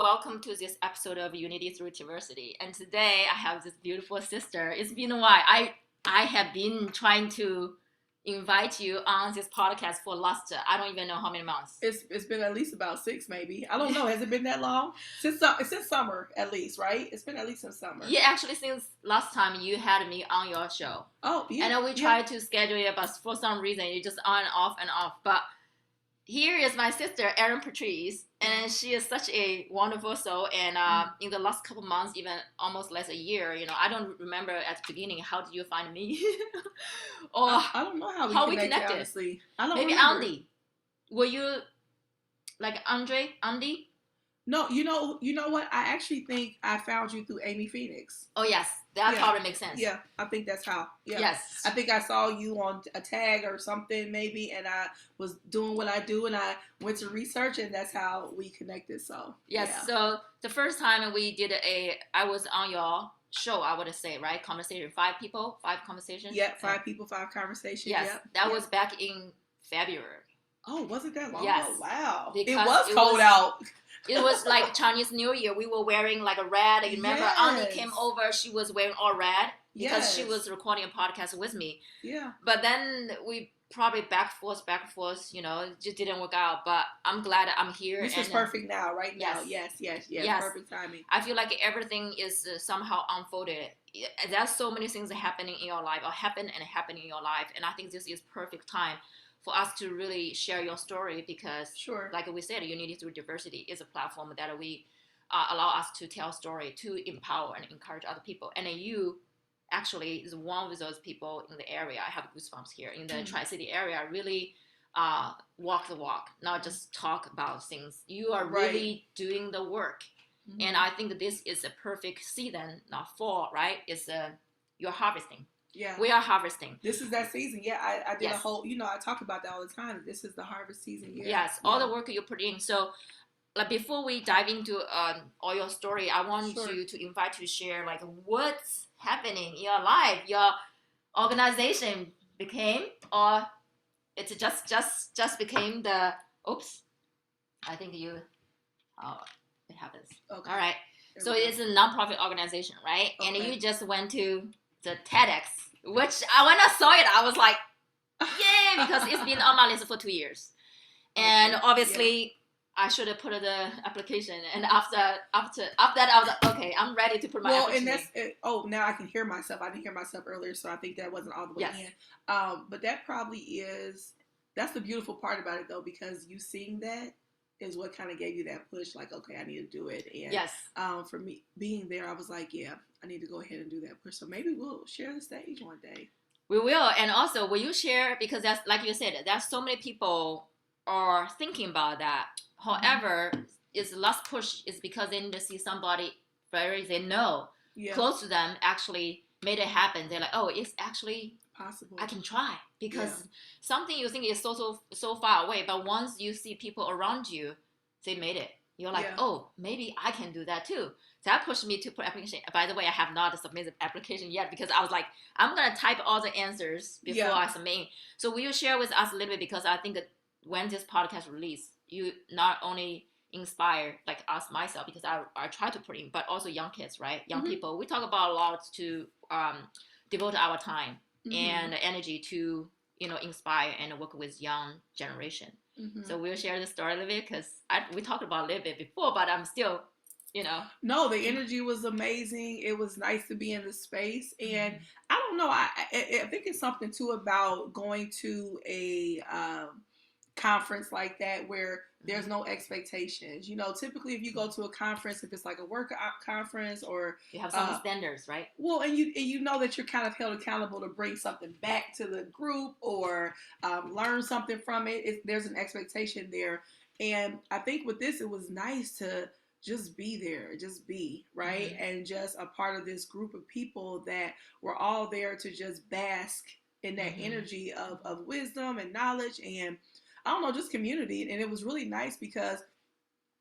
Welcome to this episode of Unity Through Diversity. And today I have this beautiful sister. It's been a while. I have been trying to invite you on this podcast for last, I don't even know how many months. It's been at least about 6, maybe. I don't know. Has it been that long? Since summer, at least, right? It's been at least since summer. Yeah, actually, since last time you had me on your show. Oh, yeah. And we tried to schedule it, but for some reason, you just on and off. But here is my sister, Erin Patrice, and she is such a wonderful soul. And in the last couple months, even almost less a year, I don't remember at the beginning, how did you find me? Or I don't know how we connected. Honestly. I don't Maybe remember. Andy. Were you like Andy? No, you know what? I actually think I found you through Amy Phoenix. Oh, yes. That probably makes sense. Yeah, I think that's how. Yeah. Yes. I think I saw you on a tag or something maybe, and I was doing what I do, and I went to research, and that's how we connected. So, yes. Yeah. So the first time we did I was on your show, I would say, right? Conversation, 5 conversations. Yeah, 5 people, 5 conversations. Yes, that was back in February. Oh, was it that long Yes. ago? Wow. Because it was cold out. It was like Chinese New Year. We were wearing like a red. You remember Annie came over. She was wearing all red because she was recording a podcast with me. Yeah. But then we probably back and forth, it just didn't work out. But I'm glad I'm here. This is perfect now, right now. Yes. Yes. Perfect timing. I feel like everything is somehow unfolded. There's so many things happening in your life or happening in your life. And I think this is perfect time for us to really share your story because, like we said, Unity Through Diversity is a platform that we allow us to tell story, to empower and encourage other people. And you actually is one of those people in the area. I have goosebumps here in the Tri-City area. Really walk the walk, not just talk about things. You are really doing the work. Mm-hmm. And I think that this is a perfect season, not fall, right? You're harvesting. Yeah. We are harvesting. This is that season. Yeah, I did a whole, I talk about that all the time. This is the harvest season. Yeah. Yes, all the work you put in. So, like before we dive into all your story, I want you to invite you to share like what's happening in your life, your organization became, or it's just became the, oops, I think it happens. Okay. All right. So it's a nonprofit organization, right? Okay. And you just went to the TEDx, which when I saw it, I was like, yay, because it's been on my list for 2 years. And obviously, I should have put the application. And after that, I was like, okay, I'm ready to put my application. Well, and that's it. Oh, now I can hear myself. I didn't hear myself earlier, so I think that wasn't all the way in. But that probably that's the beautiful part about it, though, because you seeing that is what kind of gave you that push, like, okay, I need to do it. And for me, being there, I was like, yeah, I need to go ahead and do that push. So maybe we'll share the stage one day. We will. And also, will you share, because that's, like you said, there's so many people are thinking about that. However, it's the last push is because they need to see somebody they know close to them actually made it happen. They're like, oh, it's actually possible. I can try, because something you think is so far away, but once you see people around you, they made it. You're like, oh, maybe I can do that too. So that pushed me to put application. By the way, I have not submitted the application yet because I was like, I'm gonna type all the answers before I submit. So will you share with us a little bit, because I think that when this podcast release, you not only inspire like us, myself, because I try to put in, but also young kids, right? Young people. We talk about a lot to devote our time and energy to inspire and work with young generation. So we'll share the story a little bit, because we talked about a little bit before, but I'm still No, the energy was amazing. It was nice to be in the space, and I don't know, I think it's something too about going to a conference like that where there's no expectations. Typically if you go to a conference, if it's like a work conference, or you have some standards, right? Well, and you know that you're kind of held accountable to bring something back to the group or learn something from it. There's an expectation there, and I think with this, it was nice to just be there, just be, right? And just a part of this group of people that were all there to just bask in that energy of wisdom and knowledge and, I don't know, just community. And it was really nice because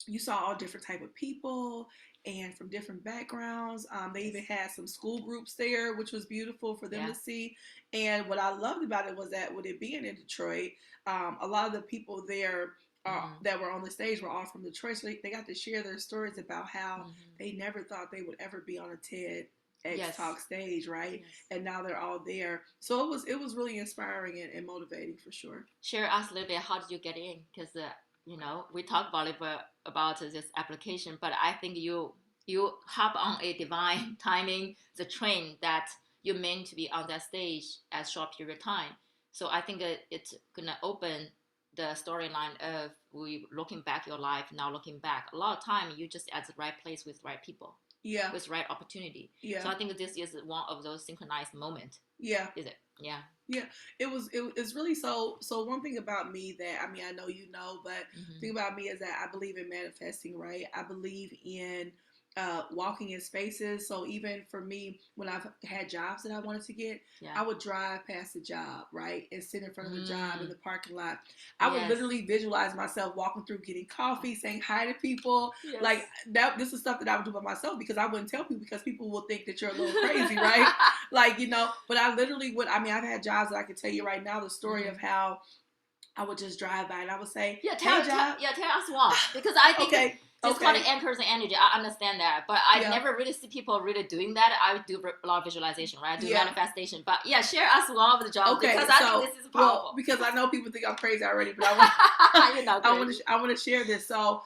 you saw all different type of people and from different backgrounds. They even had some school groups there, which was beautiful for them to see. And what I loved about it was that with it being in Detroit, a lot of the people there that were on the stage were all from Detroit. So they got to share their stories about how they never thought they would ever be on a TEDx Talk stage, right? Yes. And now they're all there. So it was really inspiring and motivating for sure. Share us a little bit. How did you get in? Because we talked about this application, but I think you hop on a divine timing, the train that you're meant to be on that stage at a short period of time. So I think it's gonna open the storyline of we looking back your life, now looking back. A lot of time you just at the right place with the right people. Yeah. With the right opportunity. Yeah. So I think this is one of those synchronized moments. Yeah. Is it? Yeah. Yeah. It's really so one thing about me that, I mean, I know you know, but the thing about me is that I believe in manifesting, right? I believe in walking in spaces. So even for me, when I've had jobs that I wanted to get, I would drive past the job, right? And sit in front of the job in the parking lot. I would literally visualize myself walking through, getting coffee, saying hi to people. Yes. Like that, this is stuff that I would do by myself because I wouldn't tell people because people will think that you're a little crazy, right? Like, but I literally would, I mean, I've had jobs that I can tell you right now, the story of how I would just drive by and I would say, tell us one. Because I think it's called anchors and energy. I understand that, but I never really see people really doing that. I do a lot of visualization, right? I do manifestation, but share us one of the jobs because I think this is powerful. Well, because I know people think I'm crazy already, but I want to share this. So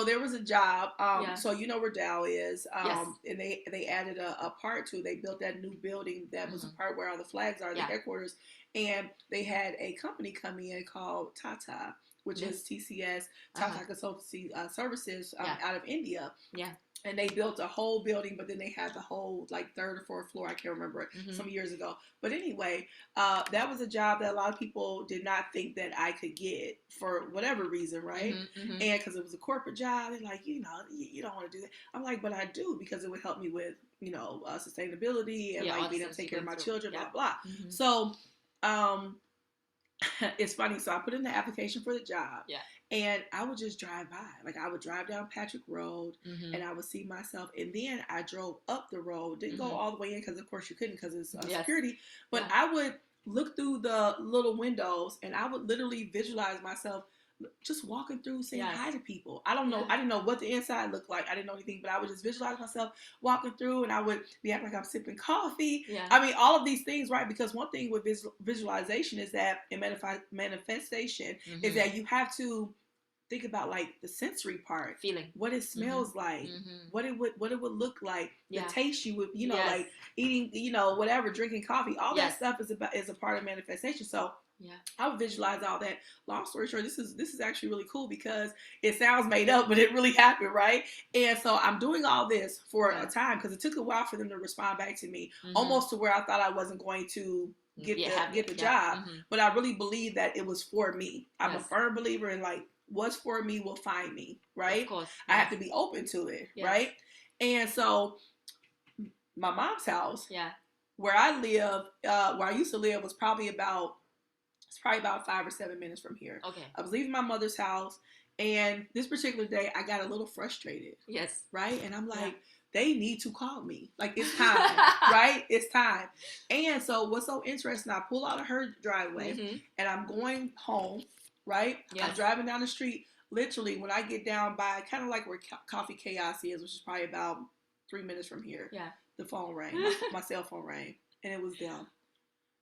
there was a job. So you know where Dow is, and they added a part to it. They built that new building that was a part where all the flags are, the headquarters, and they had a company come in called Theta, which is TCS, Tata Consultancy Services out of India. Yeah. And they built a whole building, but then they had the whole like third or fourth floor. I can't remember it some years ago. But anyway, that was a job that a lot of people did not think that I could get for whatever reason, right? And because it was a corporate job, they're like, you don't want to do that. I'm like, but I do because it would help me with, sustainability and like being able to take care of my children, blah, blah. So, it's funny. So I put in the application for the job, and I would just drive by. Like I would drive down Patrick Road, and I would see myself. And then I drove up the road. Didn't go all the way in because, of course, you couldn't because it's security. But I would look through the little windows, and I would literally visualize myself just walking through, saying hi to people. I don't know. I didn't know what the inside looked like. I didn't know anything, but I would just visualize myself walking through, and I would be acting like I'm sipping coffee. Yeah. I mean, all of these things, right? Because one thing with visualization is that, in manifestation, is that you have to think about like the sensory part, feeling what it smells like, what it would look like, the taste you would, like eating, whatever, drinking coffee, all that stuff is a part of manifestation. So. Yeah, I would visualize all that. Long story short, this is actually really cool because it sounds made up, but it really happened, right? And so I'm doing all this for a time because it took a while for them to respond back to me, almost to where I thought I wasn't going to get the job. But I really believe that it was for me. I'm a firm believer in like what's for me will find me, right? Of course, I have to be open to it, right? And so my mom's house, where I live, where I used to live, was probably about 5 or 7 minutes from here. Okay. I was leaving my mother's house, and this particular day, I got a little frustrated. Yes. Right? And I'm like, they need to call me. Like, it's time. Right? It's time. And so what's so interesting, I pull out of her driveway, and I'm going home, right? Yes. I'm driving down the street. Literally, when I get down by kind of like where Coffee Chaos is, which is probably about 3 minutes from here, the phone rang. My cell phone rang, and it was them.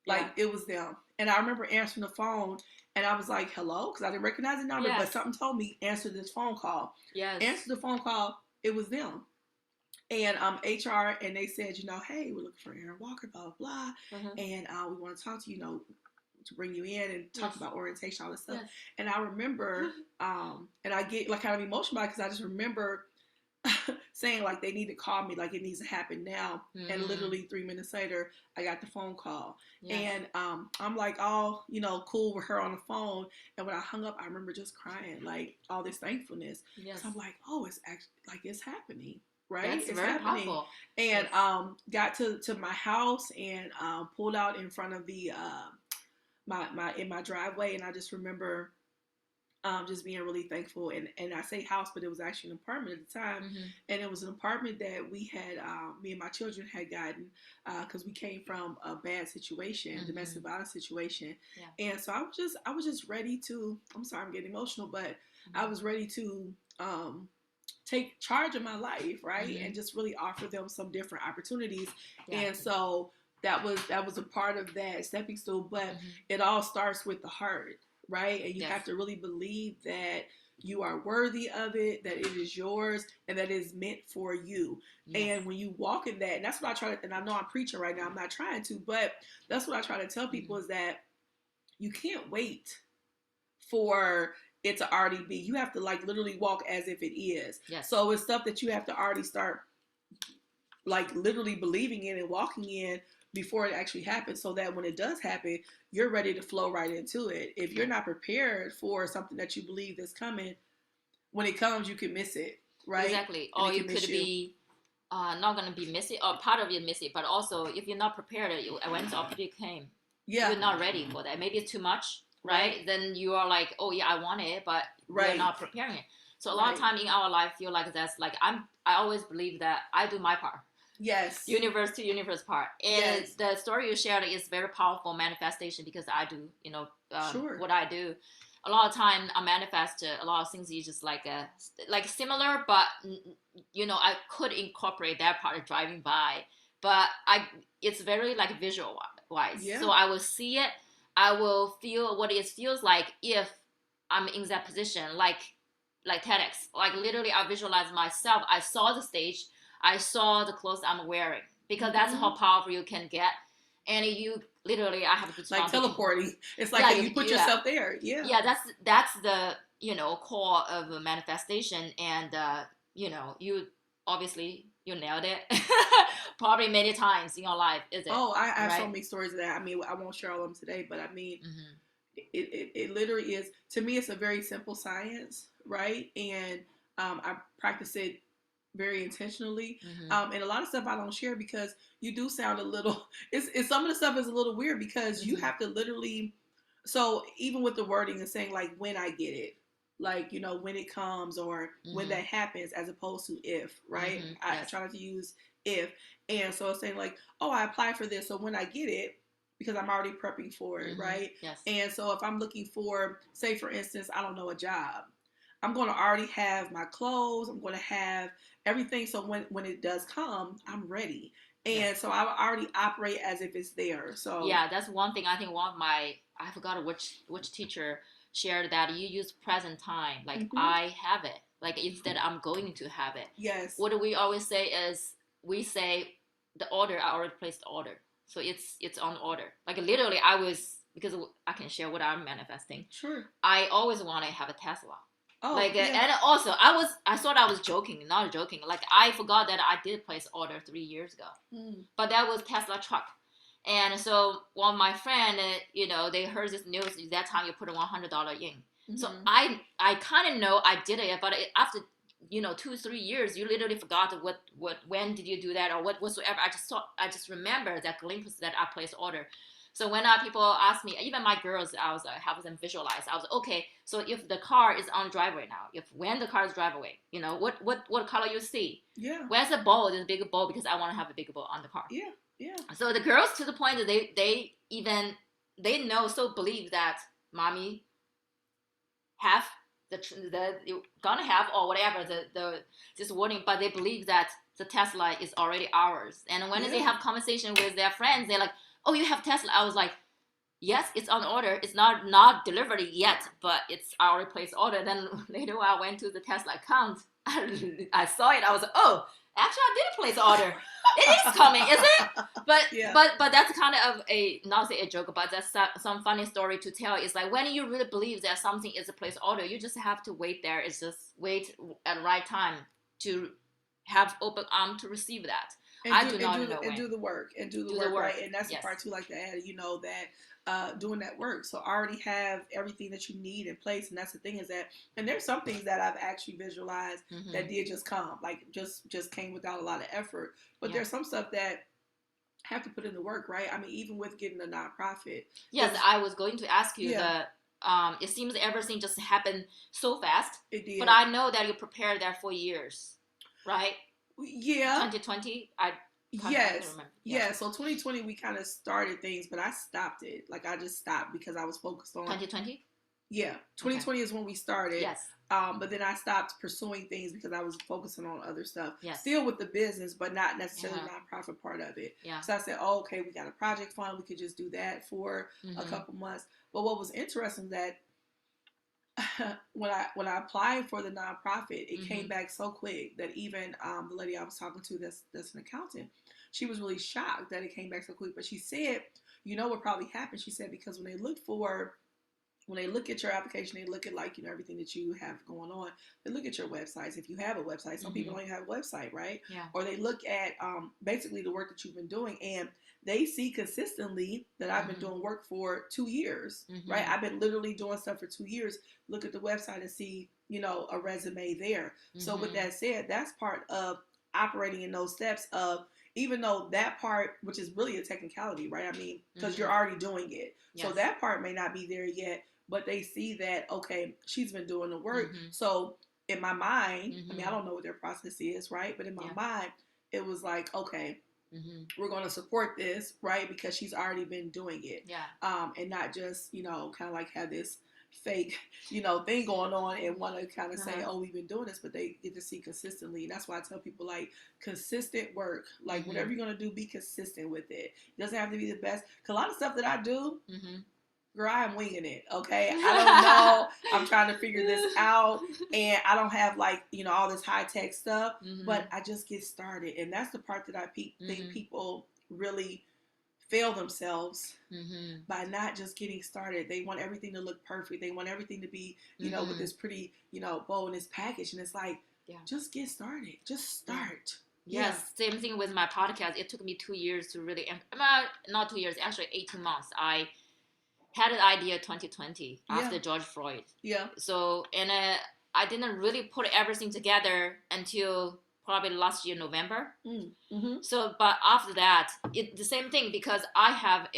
Like, it was them. And I remember answering the phone, and I was like, hello? Because I didn't recognize the number, but something told me, answer this phone call. Yes. Answer the phone call, it was them. And HR, and they said, hey, we're looking for Erin Walker, blah, blah, blah. And we want to talk to you, to bring you in and talk about orientation, all this stuff. Yes. And I remember, and I get like kind of emotional because I just remember saying like they need to call me, like it needs to happen now. And literally 3 minutes later I got the phone call. And I'm like all cool with her on the phone, and when I hung up I remember just crying, like all this thankfulness. So I'm like, oh, it's actually like it's happening, right? That's it's very happening. Powerful. And got to my house and pulled out in front of the in my driveway, and I just remember just being really thankful. And I say house, but it was actually an apartment at the time. And it was an apartment that we had, me and my children had gotten, because we came from a bad situation, domestic violence situation. And so I was just ready to, I'm sorry, I'm getting emotional, but I was ready to, take charge of my life, right? And just really offer them some different opportunities. And so that was a part of that stepping stone, but it all starts with the heart, right? And you have to really believe that you are worthy of it, that it is yours, and that it is meant for you. And when you walk in that, and that's what I try to, and I know I'm preaching right now, I'm not trying to, but that's what I try to tell people is that you can't wait for it to already be. You have to like literally walk as if it is. So it's stuff that you have to already start like literally believing in and walking in before it actually happens, so that when it does happen, you're ready to flow right into it. If you're not prepared for something that you believe is coming, when it comes, you can miss it, right? Exactly. Or you could be not going to be missing, or part of you miss it, but also if you're not prepared, when the opportunity came, you're not ready for that. Maybe it's too much, right? Then you are like, oh yeah, I want it, but you're not preparing it. So a lot of time in our life, feel like that's like I always believe that I do my part. Universe to universe part. And the story you shared is very powerful manifestation, because I do, what I do. A lot of time I manifest a lot of things. You just like similar, but I could incorporate that part of driving by, but it's very like visual wise. So I will see it. I will feel what it feels like if I'm in that position, like TEDx. Like literally, I visualize myself. I saw the stage. I saw the clothes I'm wearing, because that's how powerful you can get. And you literally, I have to like teleporting. It's like you put yourself there. That's the core of a manifestation. And you obviously you nailed it. Probably many times in your life, is it? Oh, I have so many stories of that. I mean, I won't share all of them today, but I mean, it literally is, to me, it's a very simple science, right? And I practice it very intentionally. And a lot of stuff I don't share because you do sound a little, it's some of the stuff is a little weird, because you have to literally, so even with the wording and saying like when I get it, like, when it comes, or when that happens, as opposed to if, right? I try not to use if. And so it's saying like, oh, I applied for this, so when I get it, because I'm already prepping for it, right? And so if I'm looking for, say for instance, I don't know, a job, I'm going to already have my clothes. I'm going to have everything. So when it does come, I'm ready. And so I already operate as if it's there. So that's one thing. I think one of my, I forgot which teacher shared that you use present time. Like I have it. Like instead I'm going to have it. What we always say is, we say the order, I already placed the order. So it's on order. Like literally because I can share what I'm manifesting. I always want to have a Tesla. And also I thought I was joking, not joking. Like I forgot that I did place order 3 years ago, but that was Tesla truck. And so one of my friend, they heard this news. That time you put a $100 in. So I kind of know I did it, but after 2-3 years, you literally forgot when did you do that or whatsoever. I just remember that glimpse that I placed order. So when people ask me, even my girls, I was help them visualize. I was okay. So if the car is on driveway now, when the car is driveway, what color you see? Where's the bowl? There's a bigger bowl, because I want to have a bigger bowl on the car. So the girls, to the point that they know, so believe that mommy have you're gonna have, or whatever this wording, but they believe that the Tesla is already ours. And when they have conversation with their friends, they're like, oh, you have Tesla. I was like, yes, it's on order. It's not delivered yet, but it's already placed order. Then later I went to the Tesla account. I saw it. I was like, oh, actually I did place order. It is coming, is it? But that's kind of not say a joke, but that's some funny story to tell. It's like when you really believe that something is a place order, you just have to wait there. It's just wait at the right time to have open arm to receive that. And do the work, right? And that's the part too, like to add, that doing that work. So already have everything that you need in place. And that's the thing is that, and there's some things that I've actually visualized that did just come, like just came without a lot of effort. But there's some stuff that have to put in the work, right? I mean, even with getting a nonprofit. Yes, I was going to ask you it seems everything just happened so fast. It did. But I know that you prepared that for years, right? Yeah. 2020, Yes. Yeah. So 2020, we kind of started things, but I stopped it. Like I just stopped because I was focused on 2020. Yeah, 2020 is when we started. Yes. But then I stopped pursuing things because I was focusing on other stuff. Yes. Still with the business, but not necessarily the nonprofit part of it. Yeah. So I said, oh, okay, we got a project fund. We could just do that for a couple months. But what was interesting that when I applied for the nonprofit, it came back so quick that even the lady I was talking to that's an accountant, she was really shocked that it came back so quick. But she said, you know what probably happened? She said because when they look at your application, they look at like, everything that you have going on. They look at your websites. If you have a website, some people don't even have a website, right? Yeah. Or they look at basically the work that you've been doing, and they see consistently that I've been doing work for 2 years, right? I've been literally doing stuff for 2 years. Look at the website and see, a resume there. So with that said, that's part of operating in those steps of, even though that part, which is really a technicality, right? I mean, because you're already doing it. Yes. So that part may not be there yet, but they see that, okay, she's been doing the work. So in my mind, I mean, I don't know what their process is, right? But in my mind, it was like, okay, we're going to support this, right? Because she's already been doing it. Yeah. And not just, kind of like have this fake, thing going on and want to kind of say, oh, we've been doing this, but they get to see consistently. And that's why I tell people, like, consistent work, like whatever you're going to do, be consistent with it. It doesn't have to be the best. Because a lot of stuff that I do, girl, I'm winging it, okay? I don't know. I'm trying to figure this out, and I don't have, like, all this high-tech stuff, but I just get started. And that's the part that I think people really fail themselves by not just getting started. They want everything to look perfect. They want everything to be, with this pretty, bow and this package. And it's like, just get started. Just start. Yes, same thing with my podcast. It took me 2 years to really, not 2 years, actually 18 months. I had an idea 2020 after George Floyd. Yeah. So, and I didn't really put everything together until probably last year, November. So, but after that, it's the same thing, because I have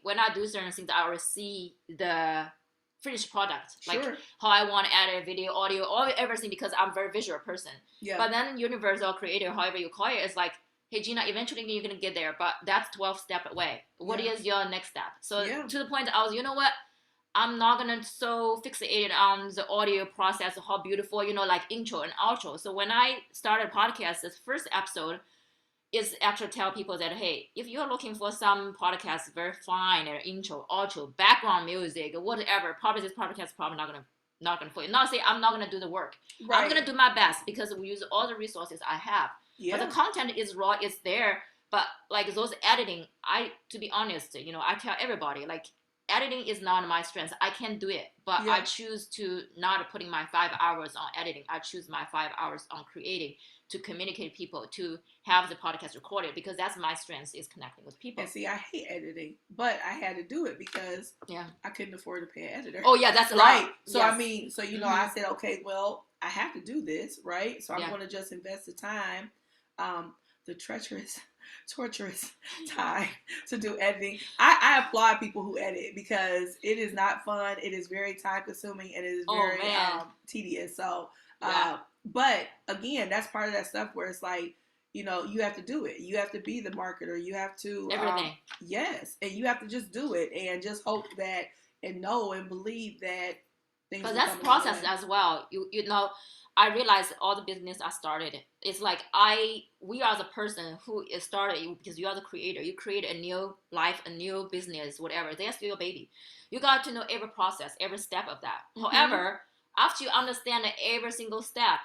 when I do certain things, I already see the finished product, like how I want to add a video, audio, everything, because I'm a very visual person. Yeah. But then universal creator, however you call it, is like, hey, Gina, eventually you're going to get there, but that's 12 steps away. What is your next step? So to the point, I was, you know what? I'm not going to so fixated on the audio process, how beautiful, like intro and outro. So when I started podcast, this first episode is actually tell people that, hey, if you're looking for some podcast, very fine, or intro, outro, background music, whatever, probably this podcast is probably not going to for you. Not say I'm not going to do the work. Right. I'm going to do my best because we use all the resources I have. Yeah. But the content is raw, it's there. But like those editing, to be honest, I tell everybody, like, editing is not my strength. I can do it, but I choose to not putting my 5 hours on editing. I choose my 5 hours on creating, to communicate people, to have the podcast recorded, because that's my strength, is connecting with people. And see, I hate editing, but I had to do it because I couldn't afford to pay an editor. Oh yeah, that's right. So I mean, so I said, okay, well, I have to do this, right? So I'm going to just invest the time, the torturous time to do editing. I applaud people who edit, because it is not fun. It is very time consuming, and it is very tedious. So, but again, that's part of that stuff where it's like, you have to do it. You have to be the marketer. You have to everything. Yes, and you have to just do it and just hope that and know and believe that things. But that's process as well. You know. I realized all the business I started, it's like we are the person who is started, because you are the creator. You create a new life, a new business, whatever. They're still your baby. You got to know every process, every step of that. However, after you understand every single step,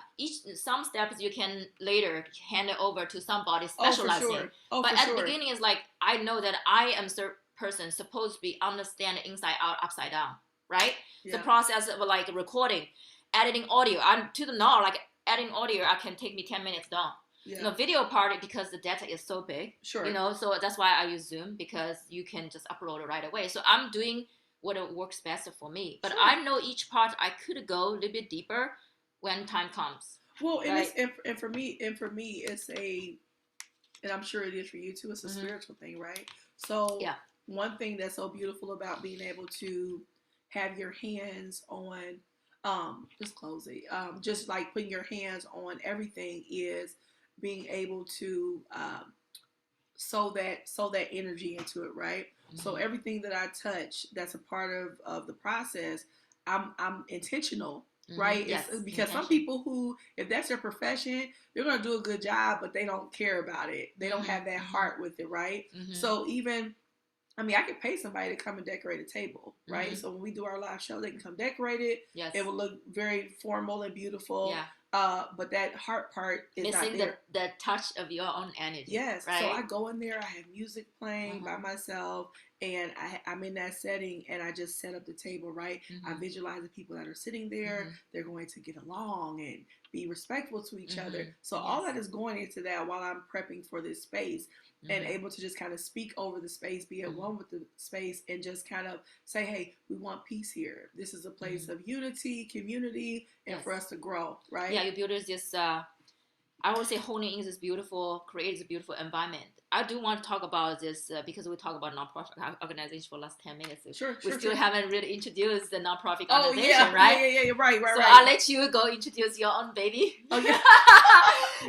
some steps you can later hand it over to somebody specializing. But at the beginning, it's like, I know that I am the person supposed to be understand inside out, upside down, right? The process of like recording, editing audio. I'm to the now, like editing audio, I can take me 10 minutes done. The video part, because the data is so big, so that's why I use Zoom, because you can just upload it right away. So I'm doing what works best for me. But I know each part I could go a little bit deeper when time comes. Well, right? and for me, it's and I'm sure it is for you too, it's a spiritual thing, right? So one thing that's so beautiful about being able to have your hands on, just close it. Just like putting your hands on everything is being able to sow that energy into it, right? Mm-hmm. So everything that I touch, that's a part of the process. I'm intentional. Mm-hmm. Right? Yes, it's because some people who, if that's their profession, they're going to do a good job, but they don't care about it. They don't have that heart with it, right? Mm-hmm. So even, I mean, I could pay somebody to come and decorate a table, right? Mm-hmm. So when we do our live show, they can come decorate it. Yes. It will look very formal and beautiful. Yeah. But that heart part is missing not there. The touch of your own energy. Yes. Right? So I go in there, I have music playing by myself, and I'm in that setting, and I just set up the table, right? Mm-hmm. I visualize the people that are sitting there. Mm-hmm. They're going to get along and be respectful to each other. So all that is going into that while I'm prepping for this space. And able to just kind of speak over the space, be at one with the space, and just kind of say, hey, we want peace here. This is a place of unity, community, and for us to grow, right? Yeah, your beauty is just, I would say honing in this beautiful, creates a beautiful environment. I do want to talk about this because we talk about nonprofit organization for the last 10 minutes. We still haven't really introduced the nonprofit organization, right? Yeah, right. So I'll let you go introduce your own baby. Oh, yeah.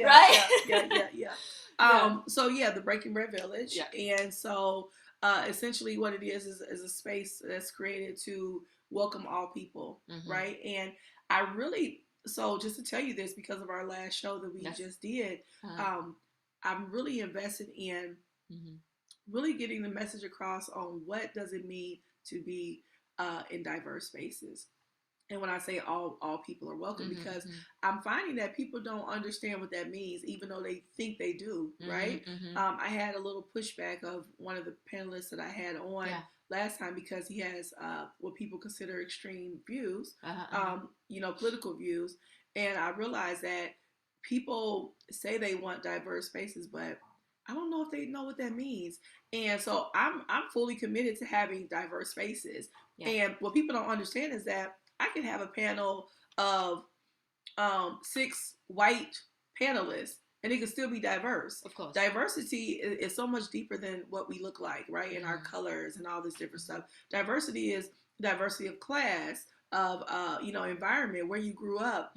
Right? Yeah. So the Breaking Bread Village, and so essentially what it is a space that's created to welcome all people, right? And I really, so just to tell you this, because of our last show that we just did, I'm really invested in really getting the message across on what does it mean to be in diverse spaces. And when I say all people are welcome, because I'm finding that people don't understand what that means, even though they think they do, right? I had a little pushback of one of the panelists that I had on last time, because he has what people consider extreme views, political views. And I realized that people say they want diverse spaces, but I don't know if they know what that means. And so I'm fully committed to having diverse spaces. Yeah. And what people don't understand is that I can have a panel of 6 white panelists, and it can still be diverse. Of course. Diversity is so much deeper than what we look like, right? And our colors and all this different stuff. Diversity is diversity of class, of environment, where you grew up,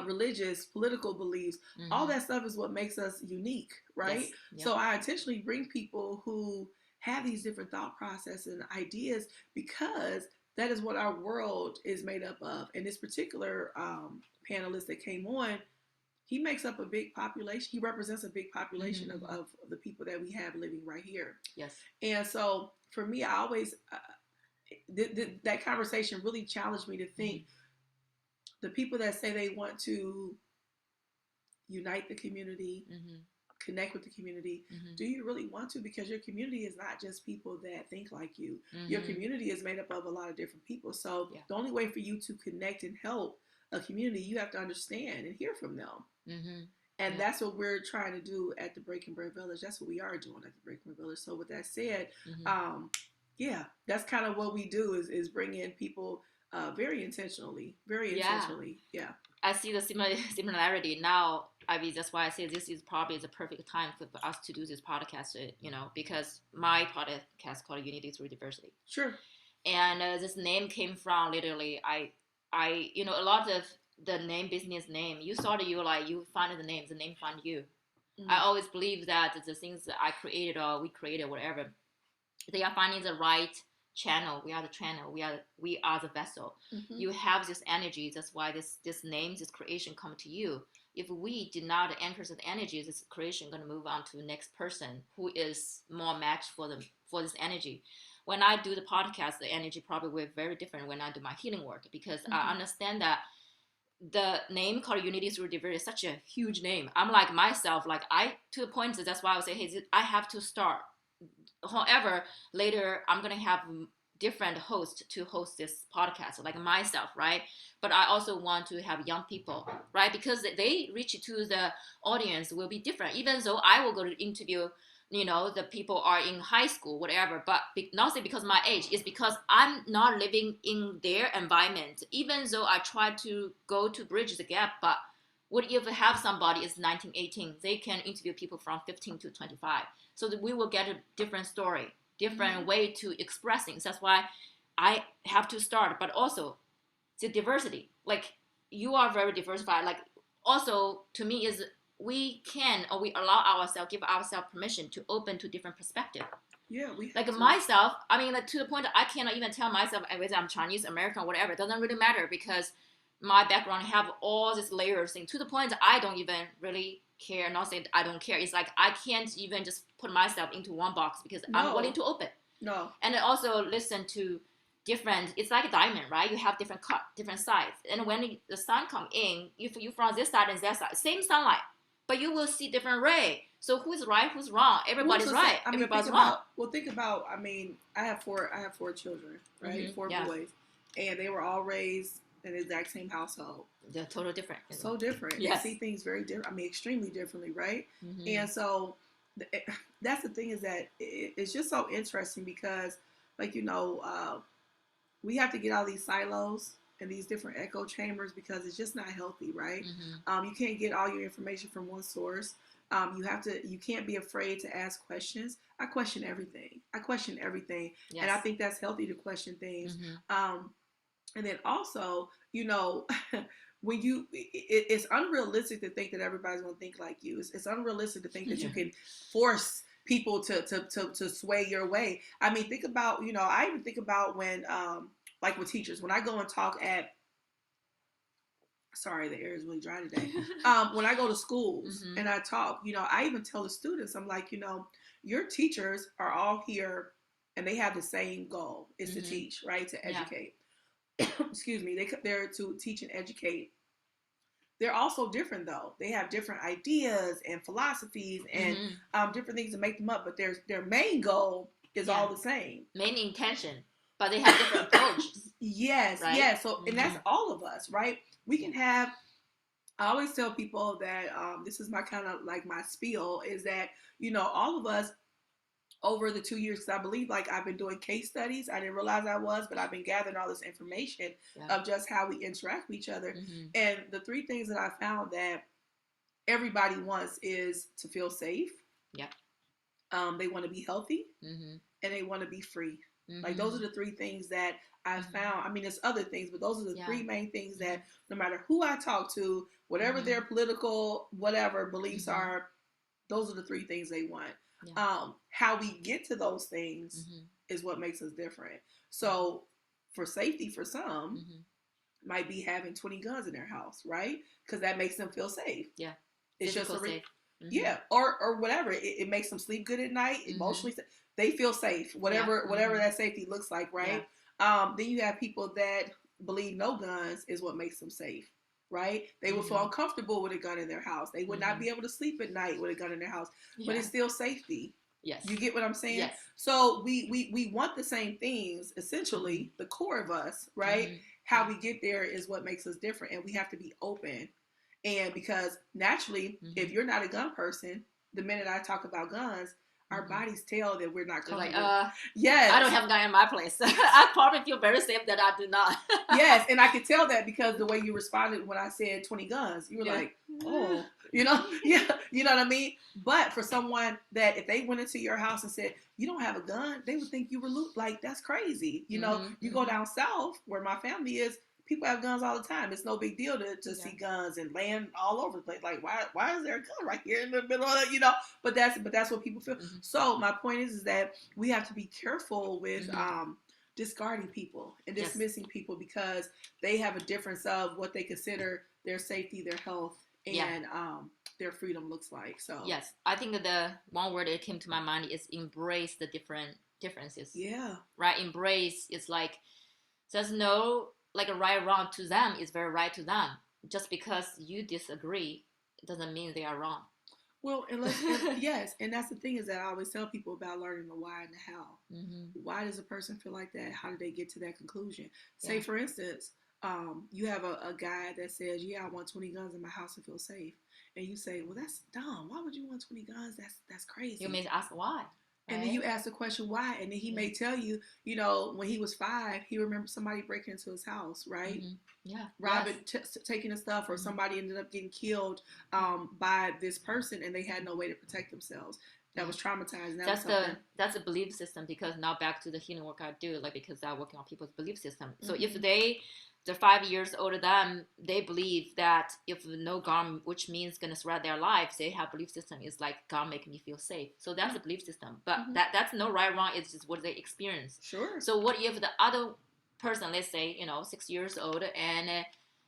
religious, political beliefs. All that stuff is what makes us unique, right? Yes. Yep. So I intentionally bring people who have these different thought processes and ideas, because that is what our world is made up of. And this particular panelist that came on, he makes up a big population. He represents a big population of the people that we have living right here. Yes. And so for me, I always, that conversation really challenged me to think, the people that say they want to unite the community, connect with the community, do you really want to? Because your community is not just people that think like you. Your community is made up of a lot of different people. So the only way for you to connect and help a community, you have to understand and hear from them. And that's what we're trying to do at the Breaking Bread Village. That's what we are doing at the Breaking Bread Village. So with that said, that's kind of what we do is bring in people very intentionally. Yeah. I see the similarity now. I mean, that's why I say this is probably the perfect time for us to do this podcast, because my podcast called Unity Through Diversity. Sure. And this name came from literally, I a lot of the business name, you find the name found you. I always believe that the things that I created or we created, whatever, they are finding the right channel. We are the channel. We are the vessel. You have this energy. That's why this name, this creation come to you. If we did not anchor the energy, this creation going to move on to the next person who is more matched for this energy. When I do the podcast, the energy probably will be very different when I do my healing work, because I understand that the name called Unity Through Diversity is such a huge name. I'm like myself, to the point that that's why I would say, hey, I have to start. However, later I'm going to have different hosts to host this podcast, like myself, right? But I also want to have young people, right? Because they reach to the audience will be different. Even though I will go to interview, the people are in high school, whatever, but not because of my age, it's because I'm not living in their environment. Even though I try to go to bridge the gap, but what if have somebody is 19, 18, they can interview people from 15 to 25. So that we will get a different story, different way to express things. That's why I have to start, but also the diversity. Like you are very diversified. Like also to me is we can or we allow ourselves, give ourselves permission to open to different perspective. Yeah, we like myself. I mean, like to the point that I cannot even tell myself whether I'm Chinese, American, whatever. It doesn't really matter because my background have all these layers thing to the point that I don't even really care. Not saying I don't care. It's like I can't even just put myself into one box because I'm willing to open. No. And I also listen to different. It's like a diamond, right? You have different cut, different sides. And when the sun come in, if you from this side and that side, same sunlight, but you will see different ray. So who's right? Who's wrong? Everybody's right. I mean, everybody's wrong. Think about. I mean, I have four children, right? Mm-hmm. 4 boys, and they were all raised in the exact same household. They're totally different. So different. Yes. They see things very different. I mean, extremely differently, right? Mm-hmm. And so that's the thing is that it's just so interesting because, like, we have to get out of these silos and these different echo chambers because it's just not healthy, right? Mm-hmm. You can't get all your information from one source. You can't be afraid to ask questions. I question everything. Yes. And I think that's healthy to question things. Mm-hmm. And then also, when it's unrealistic to think that everybody's going to think like you. It's unrealistic to think that you can force people to sway your way. I mean, think about, I even think about when, like with teachers, when I go and talk at, sorry, the air is really dry today. When I go to schools mm-hmm. and I talk, I even tell the students, I'm like, your teachers are all here and they have the same goal is mm-hmm. to teach, right? To educate. Yeah. Excuse me. They're to teach and educate. They're also different though. They have different ideas and philosophies and mm-hmm. Different things to make them up, but their main goal is all the same. Main intention, but they have different approaches. Yes, right? Yes. So, mm-hmm. and that's all of us, right? We can have, I always tell people that this is my kind of like my spiel is that, all of us over the 2 years, I believe like I've been doing case studies. I didn't realize I was, but I've been gathering all this information of just how we interact with each other. Mm-hmm. And the 3 things that I found that everybody wants is to feel safe. Yep. They want to be healthy mm-hmm. and they want to be free. Mm-hmm. Like those are the 3 things that I found. I mean, there's other things, but those are the 3 main things that no matter who I talk to, whatever mm-hmm. their political, whatever beliefs mm-hmm. are, those are the 3 things they want. Yeah. How we get to those things mm-hmm. is what makes us different. So for safety for some mm-hmm. might be having 20 guns in their house, right? Because that makes them feel safe. Yeah. It's physical just safe. Mm-hmm. Yeah. Or whatever. It makes them sleep good at night, mm-hmm. emotionally. They feel safe, whatever mm-hmm. that safety looks like, right? Yeah. Then you have people that believe no guns is what makes them safe. Right? They would mm-hmm. feel uncomfortable with a gun in their house. They would mm-hmm. not be able to sleep at night with a gun in their house. But it's still safety. Yes. You get what I'm saying? Yes. So we want the same things, essentially, mm-hmm. the core of us, right? Mm-hmm. How we get there is what makes us different. And we have to be open. And because naturally, mm-hmm. if you're not a gun person, the minute I talk about guns, our mm-hmm. bodies tell that we're not comfortable. Like, yes. I don't have a gun in my place. I probably feel very safe that I do not. Yes, and I could tell that because the way you responded when I said 20 guns, you were like, oh, yeah, you know what I mean? But for someone that if they went into your house and said, you don't have a gun, they would think you were like, that's crazy. You know, mm-hmm. you go down south where my family is, people have guns all the time. It's no big deal to see guns and land all over the place. Like, why is there a gun right here in the middle of it, But that's what people feel. Mm-hmm. So my point is that we have to be careful with mm-hmm. Discarding people and dismissing people because they have a difference of what they consider their safety, their health, and their freedom looks like. So yes, I think that the one word that came to my mind is embrace the differences. Yeah. Right? Embrace is like there's no like a right or wrong to them is very right to them. Just because you disagree, it doesn't mean they are wrong. Well, yes, and that's the thing is that I always tell people about learning the why and the how. Mm-hmm. Why does a person feel like that? How did they get to that conclusion? Say, for instance, you have a guy that says, yeah, I want 20 guns in my house to feel safe. And you say, well, that's dumb. Why would you want 20 guns? That's crazy. You may ask why. And then you ask the question why, and then he may tell you, you know, when he was 5, he remembered somebody breaking into his house, right? Yeah, robbing, taking his stuff, or somebody ended up getting killed by this person, and they had no way to protect themselves. That was traumatizing. That's a belief system, because now back to the healing work I do, like, because I'm working on people's belief system. So if they're 5 years older than, they believe that if no God, which means gonna surround their lives, they have belief system is like, God make me feel safe. So that's a belief system. But that's no right or wrong. It's just what they experience. Sure. So what if the other person, let's say, you know, 6 years old, and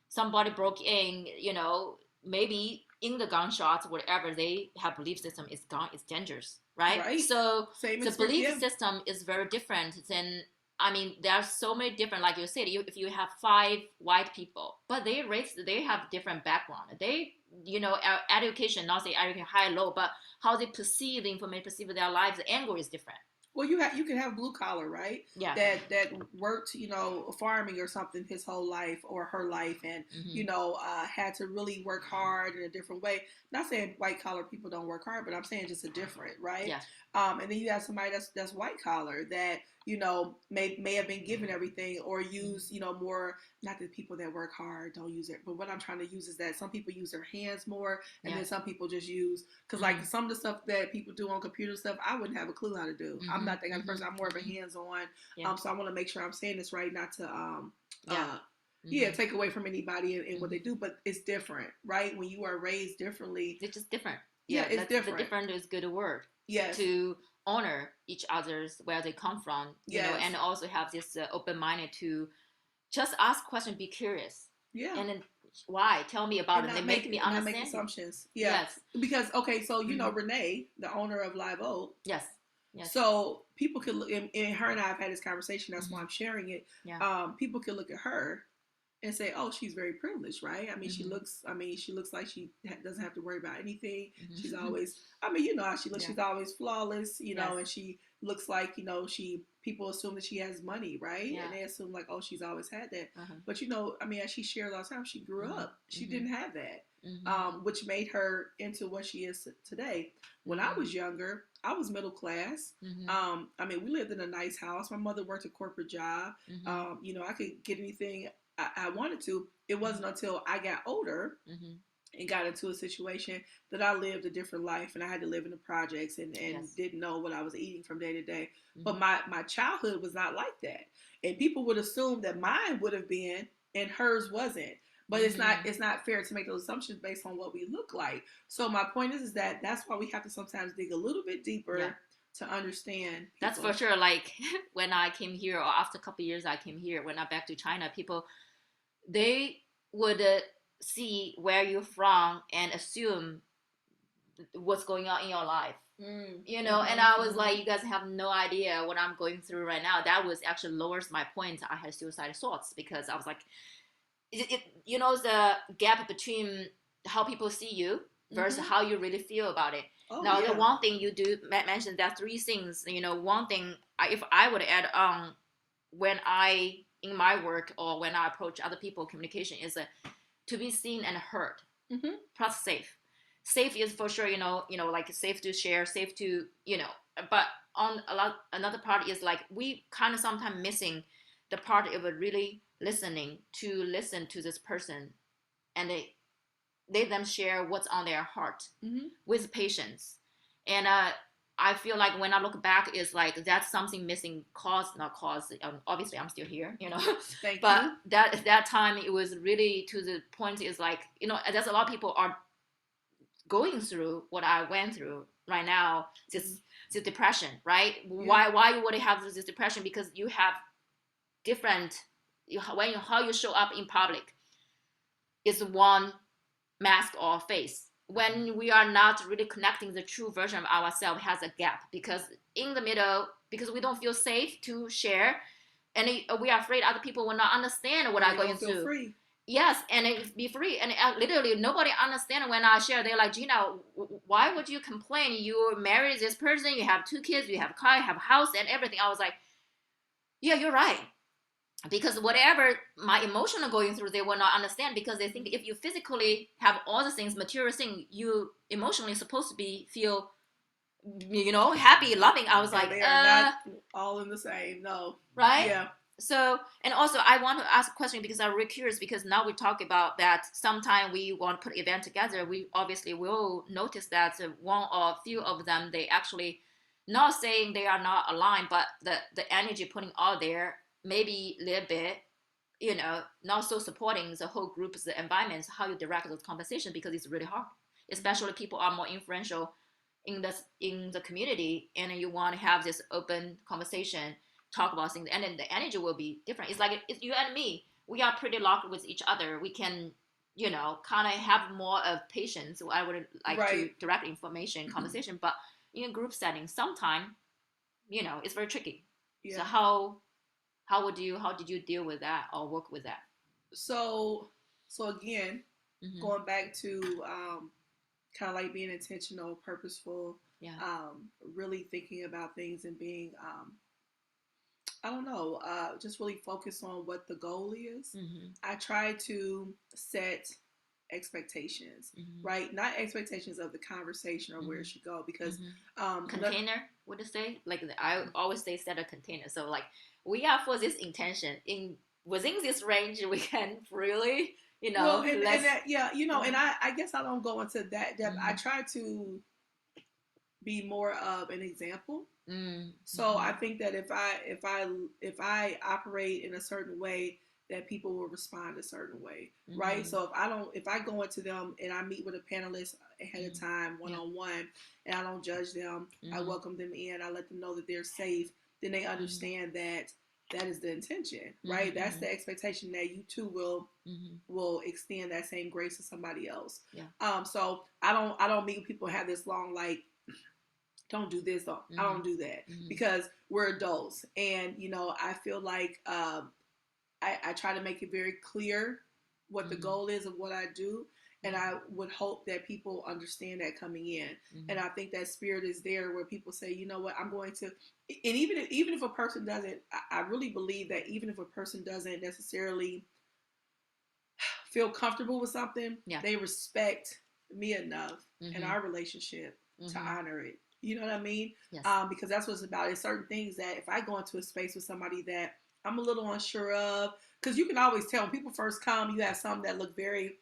somebody broke in, you know, maybe in the gunshots, whatever, they have belief system is gun is dangerous, right? So the belief system is very different than, I mean, there are so many different, like you said, if you have 5 white people, but they have different background. They, you know, education, not say education high, low, but how they perceive the information, perceive their lives, the angle is different. Well, you can have blue collar, right? Yeah. That worked, you know, farming or something his whole life or her life, and you know, had to really work hard in a different way. Not saying white collar people don't work hard, but I'm saying just a different, right? Yeah. And then you have somebody that's white collar that, you know, may have been given everything, or use, you know, more. Not that people that work hard don't use it, but what I'm trying to use is that some people use their hands more, and then some people just use, because like some of the stuff that people do on computer stuff, I wouldn't have a clue how to do. I'm not that kind of person. I'm more of a hands-on. So I want to make sure I'm saying this right, not to take away from anybody and what they do, but it's different, right? When you are raised differently, it's just different. Yeah, it's different. The different is good word. Yes. To honor each other's where they come from, you know, and also have this open-minded to just ask questions, be curious. Yeah. And then why? Tell me about it. They make me understand. Not make assumptions. Yes. Because okay, so you know Renee, the owner of Live Oak. Yes. So people could look, and her and I have had this conversation. That's why I'm sharing it. Yeah. People could look at her and say, "Oh, she's very privileged, right? I mean, she looks like she doesn't have to worry about anything. She's always, I mean, you know how she looks. She's always flawless, you know, and she looks like, you know, people assume that she has money, right? And they assume like, oh, she's always had that. But you know, I mean, as she shared all the time, she grew up. She didn't have that, which made her into what she is today. When I was younger, I was middle class. I mean, we lived in a nice house. My mother worked a corporate job. You know, I could get anything I wanted to. It wasn't until I got older and got into a situation that I lived a different life, and I had to live in the projects and didn't know what I was eating from day to day. But my childhood was not like that, and people would assume that mine would have been and hers wasn't. But it's not fair to make those assumptions based on what we look like. So my point is that that's why we have to sometimes dig a little bit deeper to understand people. That's for sure. Like when I came here, or after a couple of years I came here, when I back to China, people, they would see where you're from and assume what's going on in your life. You know, and I was like, you guys have no idea what I'm going through right now. That was actually lowers my points. I had suicidal thoughts because I was like, you know, the gap between how people see you versus how you really feel about it. The one thing you do mention, that 3 things, you know, one thing, if I would add on when in my work or when I approach other people, communication is to be seen and heard. Plus safe. Safe is for sure, you know, like safe to share, safe to, you know, but another part is like we kind of sometimes missing the part of really listen to this person, and they them share what's on their heart with patience. And I feel like when I look back, it's like that's something missing. Obviously I'm still here, you know. But that time it was really to the point is like, you know, there's a lot of people are going through what I went through right now. This depression, right? Why you would have this depression? Because you have different how you show up in public is one mask or face. When we are not really connecting, the true version of ourselves has a gap, because in the middle, because we don't feel safe to share, and we are afraid other people will not understand what I'm going through. Free. Yes, and it be free. And literally nobody understands when I share. They're like, Gina, why would you complain? You married this person, you have 2 kids, you have a car, you have a house and everything. I was like, yeah, you're right. Because whatever my emotional going through, they will not understand, because they think if you physically have all the things, material things, you emotionally supposed to feel happy, loving. I was And like, they are not all in the same. No. right? Yeah. So, and also I want to ask a question because I'm really curious, because now we talk about that sometime we want to put event together. We obviously will notice that one or few of them, they actually not saying they are not aligned, but the energy putting out there maybe a little bit, not so supporting the whole group's the environments, how you direct those conversations, because it's really hard, especially people are more influential in the community, and you want to have this open conversation, talk about things, and then the energy will be different. It's like it's you and me. We are pretty locked with each other. We can, kind of have more of patience. So I would like to direct information, conversation, but in a group setting, sometimes, it's very tricky. Yeah. So how did you deal with that or work with that? So again, going back to kind of like being intentional, purposeful, really thinking about things and being, I don't know, just really focus on what the goal is. I try to set expectations, right? Not expectations of the conversation or where it should go, because container, what to say? Like I always say, set a container. So like we are for this intention within this range, we can really, well, and that, and I guess I don't go into that depth. I try to be more of an example. So I think that if I operate in a certain way, that people will respond a certain way, right? So if I go into them and I meet with a panelist ahead of time, one-on-one, and I don't judge them, I welcome them in, I let them know that they're safe, then they understand that is the intention, right? That's the expectation, that you too will extend that same grace to somebody else. So I don't meet with people who have this long, like, don't do this, I don't do that, because we're adults, and I feel like I try to make it very clear what the goal is of what I do, and I would hope that people understand that coming in. And I think that spirit is there where people say, you know what, I'm going to, and even if a person doesn't, I really believe that even if a person doesn't necessarily feel comfortable with something, they respect me enough in our relationship to honor it. You know what I mean? Yes. Because that's what it's about. It's certain things that if I go into a space with somebody that I'm a little unsure of, because you can always tell when people first come, you have some that look very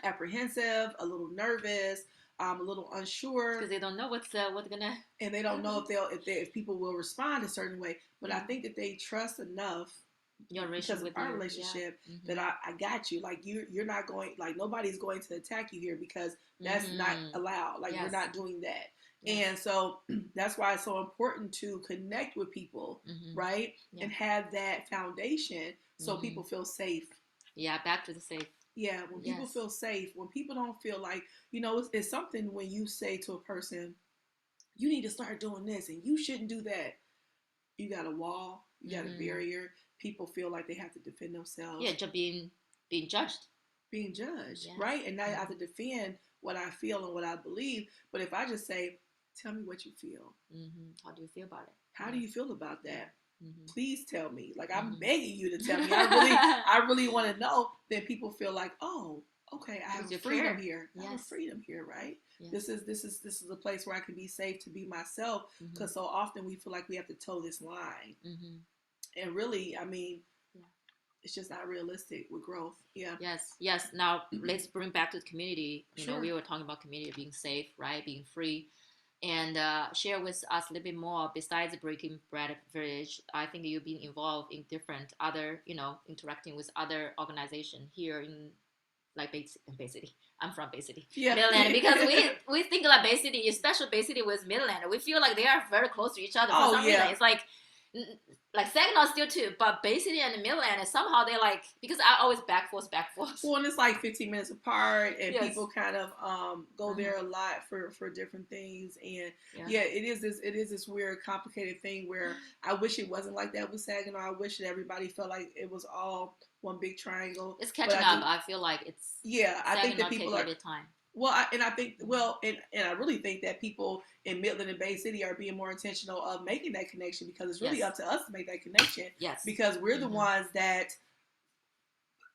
apprehensive, a little nervous, a little unsure, because they don't know what's gonna, and they don't know if people will respond a certain way. But I think that they trust enough because of our relationship that I got you. Like you're not going, like nobody's going to attack you here, because that's not allowed. Like we're not doing that. And so that's why it's so important to connect with people, right? And have that foundation so people feel safe. Yeah, back to the safe. Yeah, when people feel safe, when people don't feel like, it's something when you say to a person, you need to start doing this and you shouldn't do that. You got a wall, you got a barrier. People feel like they have to defend themselves. Yeah, just being judged. Being judged, right? And now I have to defend what I feel and what I believe. But if I just say, tell me what you feel. How do you feel about it? How do you feel about that? Please tell me. Like I'm begging you to tell me. I really want to know. Then people feel like, oh, okay, I have freedom here. I have freedom here, right? Yes. This is a place where I can be safe to be myself. Because so often we feel like we have to toe this line, and really, I mean, it's just not realistic with growth. Yeah. Yes. Now let's bring back to the community. You know, we were talking about community being safe, right? Being free. And share with us a little bit more. Besides Breaking Bread Village, I think you've been involved in different other, interacting with other organizations here in like Bay City. I'm from Bay City, Midland, because we think like Bay City, especially Bay City with Midland, we feel like they are very close to each other. For some reason, it's like Saginaw still too, but Bay City and Midland, and somehow they're like, because I always back forth. Well, and it's like 15 minutes apart, and people kind of go there a lot for different things, and it is this weird, complicated thing where I wish it wasn't like that with Saginaw. I wish that everybody felt like it was all one big triangle. It's catching up. I feel like it's I think that people are time. Well, I really think that people in Midland and Bay City are being more intentional of making that connection, because it's really up to us to make that connection. Yes. Because we're the ones that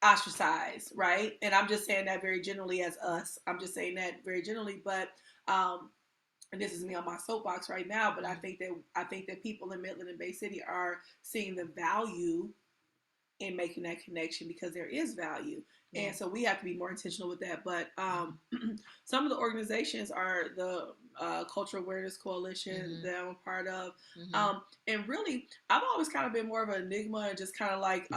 ostracize, right? And I'm just saying that very generally as us. I'm just saying that very generally, but and this is me on my soapbox right now, but I think that people in Midland and Bay City are seeing the value in making that connection, because there is value. Yeah. And so we have to be more intentional with that. But some of the organizations are the Cultural Awareness Coalition that I'm a part of. And really, I've always kind of been more of an enigma and just kind of like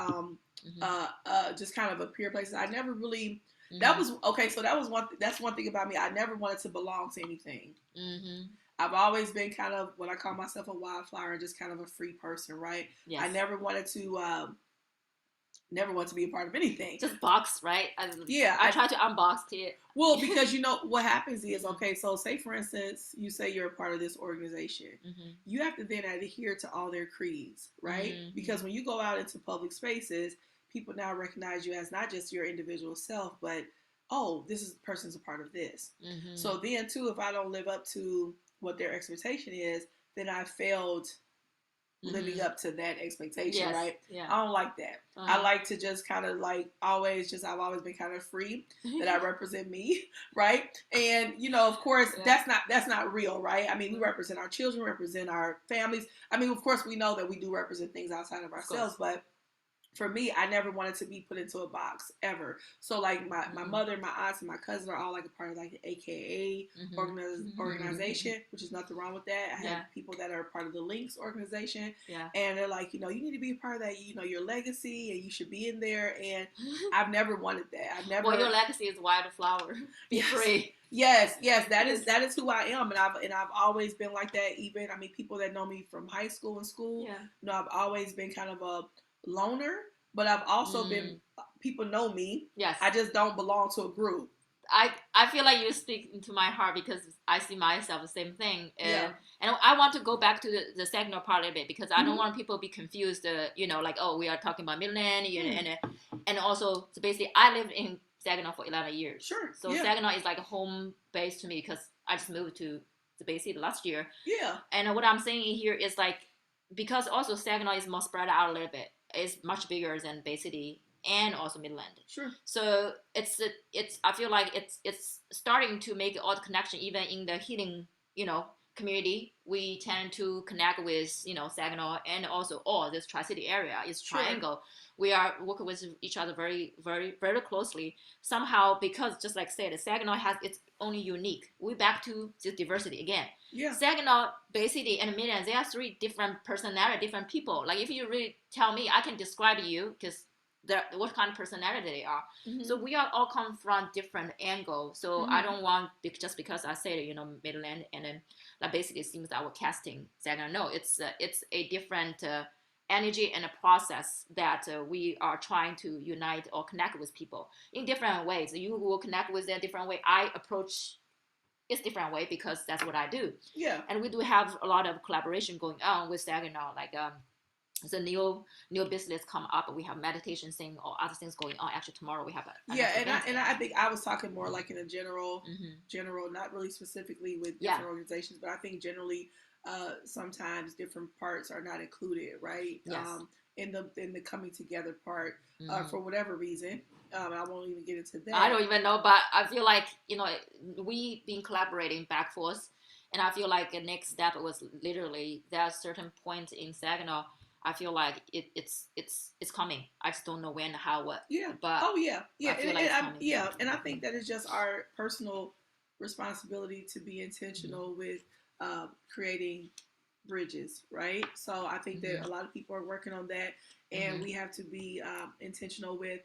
just kind of appear places. I never really, that was, okay, so that's one thing about me. I never wanted to belong to anything. I've always been kind of what I call myself a wildflower and just kind of a free person, right? Yes. I never wanted to be a part of anything. Just box, right? I try to unbox it. Well, because you know what happens is, okay, so say for instance, you say you're a part of this organization. You have to then adhere to all their creeds, right? Because when you go out into public spaces, people now recognize you as not just your individual self, but, oh, this person's a part of this. So then too, if I don't live up to what their expectation is, then I failed living up to that expectation, right? Yeah. I don't like that. I like to just kind of like I've always been kind of free, that I represent me, right? And you know, of course, that's not real, right? I mean, we represent our children, represent our families. I mean, of course, we know that we do represent things outside of ourselves, but for me, I never wanted to be put into a box ever. So like my mother, my aunts, and my cousin are all like a part of like the AKA organization, which is nothing wrong with that. I have people that are part of the Links organization, and they're like, you know, you need to be a part of that, you know, your legacy, and you should be in there. And I've never wanted that. I've never. Well, your legacy is wildflower. Be free. Yes, that is who I am, and I've always been like that. Even I mean, people that know me from high school and school, you know, I've always been kind of a loner, but I've also been, people know me. Yes. I just don't belong to a group. I feel like you speak into my heart, because I see myself the same thing. And I want to go back to the Saginaw part a bit, because I don't want people to be confused, you know, like, oh, we are talking about Midland, and also, so basically, I lived in Saginaw for 11 years. Sure. So Saginaw is like a home base to me, because I just moved to the Bay City last year. Yeah. And what I'm saying here is like, because also Saginaw is more spread out a little bit. It's much bigger than Bay City and also Midland. Sure. So it's I feel like it's starting to make all the connection, even in the healing, you know, community. We tend to connect with, you know, Saginaw and also this Tri-City area is triangle. We are working with each other very, very, very closely. Somehow, because just like said, Saginaw has its own unique. We're back to the diversity again. Yeah. Saginaw, Bay City, and Midland, they are three different personality, different people. Like if you really tell me, I can describe you because what kind of personality they are. So we are all come from different angles. So I don't want, just because I say, you know, Midland, and then that basically seems that we're casting Saginaw. No, it's a different energy and a process that we are trying to unite or connect with people in different ways. You will connect with them different way. I approach it's different way because that's what I do. Yeah. And we do have a lot of collaboration going on with Saginaw, like the new business come up. We have meditation thing or other things going on. Actually, tomorrow we have I think I was talking more like in a general, not really specifically with different organizations, but I think generally sometimes different parts are not included, right? Yes. In the coming together part for whatever reason. I won't even get into that. I don't even know, but I feel like, you know, we've been collaborating back forth, and I feel like the next step was literally there are certain points in Saginaw. I feel like it's coming. I just don't know when, how, what. Yeah. But and I think that is just our personal responsibility to be intentional with creating bridges, right? So I think that a lot of people are working on that, and we have to be intentional with,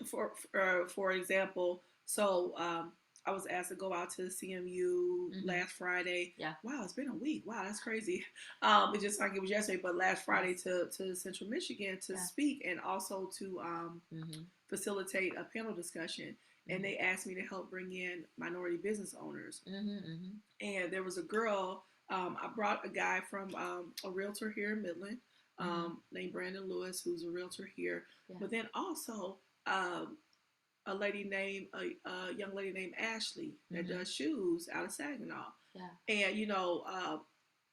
for example. So I was asked to go out to the CMU last Friday. Yeah. Wow, it's been a week. Wow, that's crazy. It just like it was yesterday, but last Friday to Central Michigan to speak and also to facilitate a panel discussion. And they asked me to help bring in minority business owners. And there was a girl. I brought a guy from a realtor here in Midland named Brandon Lewis, who's a realtor here. Yeah. But then also a young lady named Ashley that does shoes out of Saginaw. Yeah. And, you know,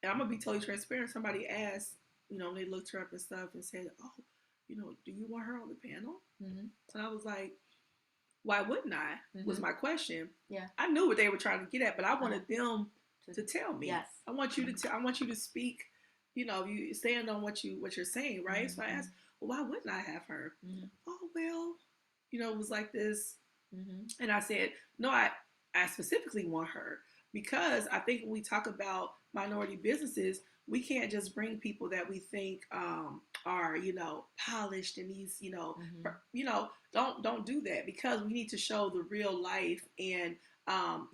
and I'm going to be totally transparent. Somebody asked, you know, they looked her up and stuff and said, oh, you know, do you want her on the panel? So I was like, why wouldn't I? Was my question. Yeah. I knew what they were trying to get at, but I wanted them to tell me. Yes. I want you to I want you to speak. You stand on what you're saying, right? So I asked, well, why wouldn't I have her? Oh well, it was like this, and I said, no, I specifically want her because I think when we talk about minority businesses, we can't just bring people that we think are polished and these don't do that, because we need to show the real life and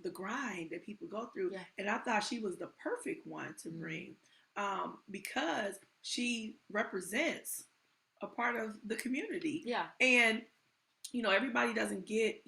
the grind that people go through. Yeah. And I thought she was the perfect one to bring because she represents a part of the community. Yeah. And everybody doesn't get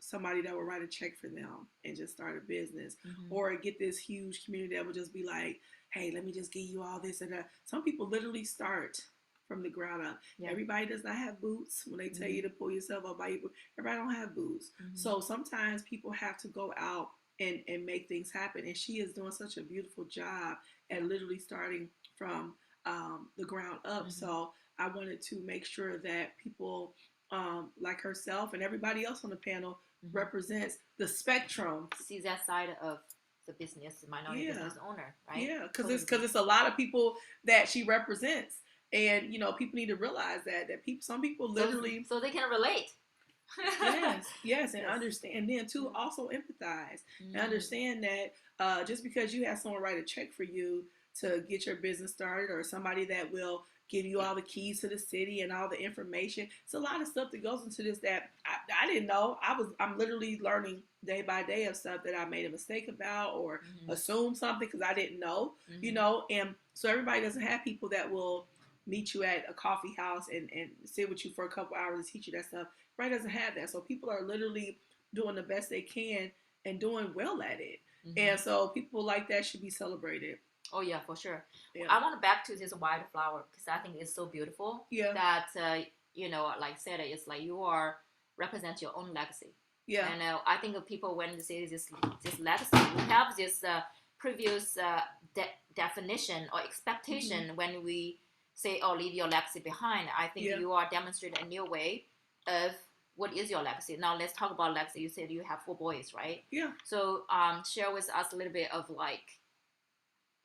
somebody that will write a check for them and just start a business, or get this huge community that will just be like, hey, let me just give you all this and that. Some people literally start from the ground up. Yeah. Everybody does not have boots. When they tell you to pull yourself up by your boots, everybody don't have boots. So sometimes people have to go out and make things happen. And she is doing such a beautiful job at literally starting from the ground up. So I wanted to make sure that people like herself and everybody else on the panel represents the spectrum. See that side of the business, minority business owner, right? Yeah, because it's a lot of people that she represents, and people need to realize that some people literally so they can relate. yes, and understand, and then too also empathize and understand that just because you have someone write a check for you to get your business started, or somebody that will give you all the keys to the city and all the information. It's a lot of stuff that goes into this that I didn't know. I'm literally learning day by day of stuff that I made a mistake about or assume something because I didn't know, and so everybody doesn't have people that will meet you at a coffee house and sit with you for a couple hours and teach you that stuff. Everybody doesn't have that. So people are literally doing the best they can and doing well at it. And so people like that should be celebrated. Oh yeah, for sure. Yeah. I want to back to this wildflower because I think it's so beautiful. Yeah. That like I said, it's like you represent your own legacy. Yeah. And I think people when they say this legacy, we have this previous definition or expectation when we say, "Oh, leave your legacy behind." I think you are demonstrating a new way of what is your legacy. Now let's talk about legacy. You said you have 4 boys, right? Yeah. So share with us a little bit of like.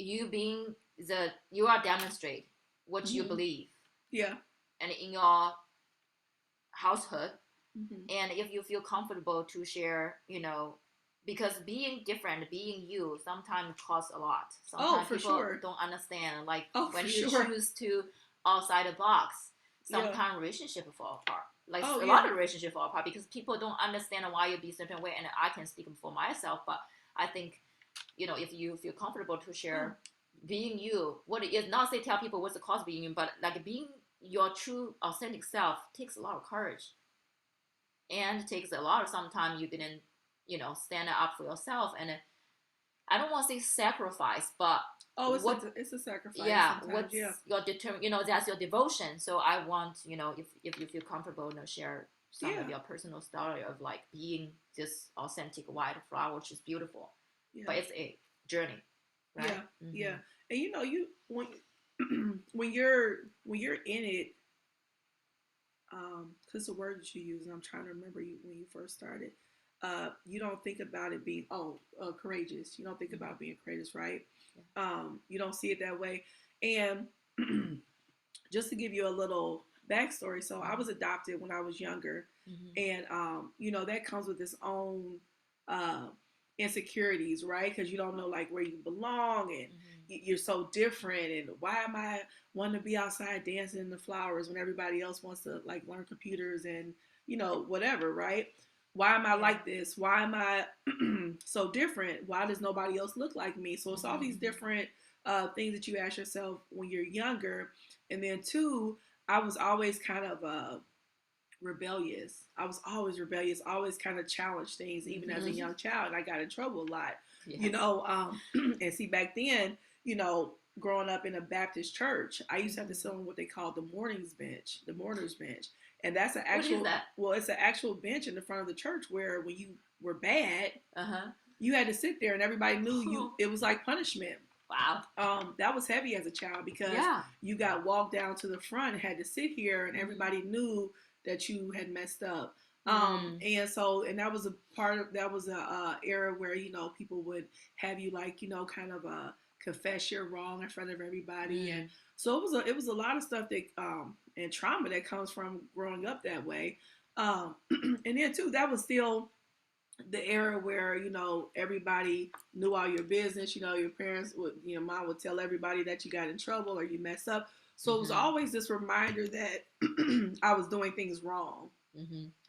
You are demonstrate what you believe. Yeah. And in your household, and if you feel comfortable to share, because being different, being you, sometimes costs a lot. Sometimes people don't understand. Like when you choose to outside the box, sometimes relationship fall apart. Like a lot of relationships fall apart because people don't understand why you be a certain way. And I can speak for myself, but I think. If you feel comfortable to share being you, what it is, not say tell people what's the cost of being you, but like being your true authentic self takes a lot of courage. And takes a lot of sometimes you didn't, stand up for yourself. And I don't want to say sacrifice, but it's a sacrifice. Yeah, what's your that's your devotion. So I want, if you feel comfortable, share some of your personal story of like being this authentic wildflower, which is beautiful. Yeah. But it's a journey, right? Yeah, and you when you're in it, because the word that you use, and I'm trying to remember when you first started, you don't think about it being courageous. You don't think about being courageous, right? Yeah. You don't see it that way. And just to give you a little backstory, so I was adopted when I was younger, and that comes with its own insecurities, right? Because you don't know like where you belong, and you're so different, and why am I wanting to be outside dancing in the flowers when everybody else wants to like learn computers and whatever, right? Why am I like this? Why am I so different? Why does nobody else look like me? So it's all these different things that you ask yourself when you're younger. And then 2, I was always kind of rebellious. I was always rebellious, always kind of challenged things, even as a young child, and I got in trouble a lot. Yes. And see, back then, growing up in a Baptist church, I used to have to sit on what they call the mourner's bench, and that's an actual. What is that? Well, it's an actual bench in the front of the church where when you were bad, you had to sit there, and everybody knew you. It was like punishment. Wow. That was heavy as a child because you got walked down to the front and had to sit here, and everybody knew that you had messed up. And so, and that was a era where, you know, people would have you like, you know, kind of confess you're wrong in front of everybody. And so it was a lot of stuff that, and trauma that comes from growing up that way. And then too, that was still the era where, you know, everybody knew all your business. You know, your parents would, you know, mom would tell everybody that you got in trouble or you messed up. So it was always this reminder that I was doing things wrong.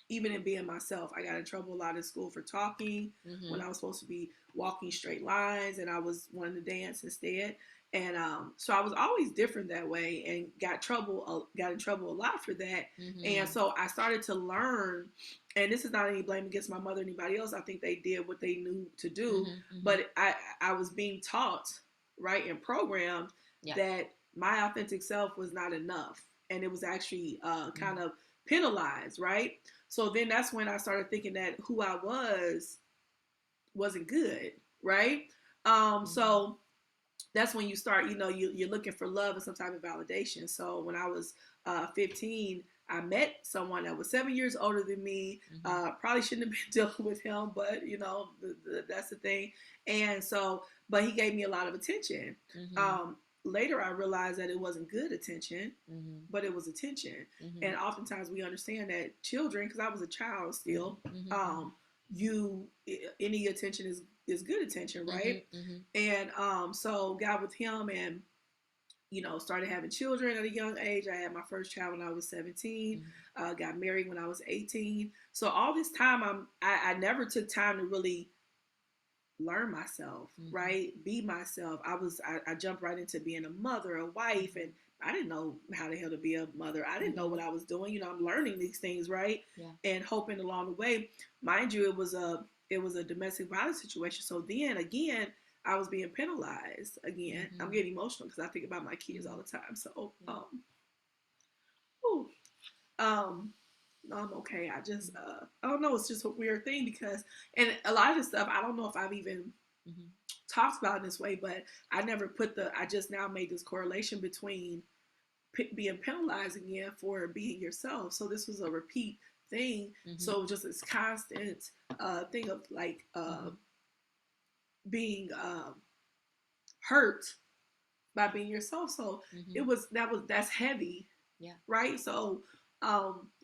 Even in being myself, I got in trouble a lot in school for talking when I was supposed to be walking straight lines, and I was wanting to dance instead. And so I was always different that way, and got in trouble a lot for that. And so I started to learn, and this is not any blame against my mother or anybody else. I think they did what they knew to do, but I was being taught, right, and programmed that my authentic self was not enough, and it was actually kind of penalized, right? So then that's when I started thinking that who I wasn't good, right? So that's when you start, you know, you're looking for love and some type of validation. So when I was 15, I met someone that was 7 years older than me. Probably shouldn't have been dealing with him, but you know, that's the thing. And so, but he gave me a lot of attention. Later, I realized that it wasn't good attention, but it was attention. And oftentimes we understand that children, because I was a child still, any attention is good attention, right? And so got with him, and you know, started having children at a young age. I had my first child when I was 17. Got married when I was 18. So all this time, I never took time to really learn myself, right? Be myself. I jumped right into being a mother, a wife, and I didn't know how the hell to be a mother. I didn't know what I was doing. You know, I'm learning these things, right? And hoping along the way. Mind you, it was a domestic violence situation. So then again, I was being penalized again. I'm getting emotional because I think about my kids all the time. So, no, I'm okay. I just, I don't know. It's just a weird thing because, and a lot of this stuff, I don't know if I've even talked about in this way, but I never I just now made this correlation between being penalized again for being yourself. So this was a repeat thing. So just this constant thing of like being hurt by being yourself. So that's heavy. Right. So,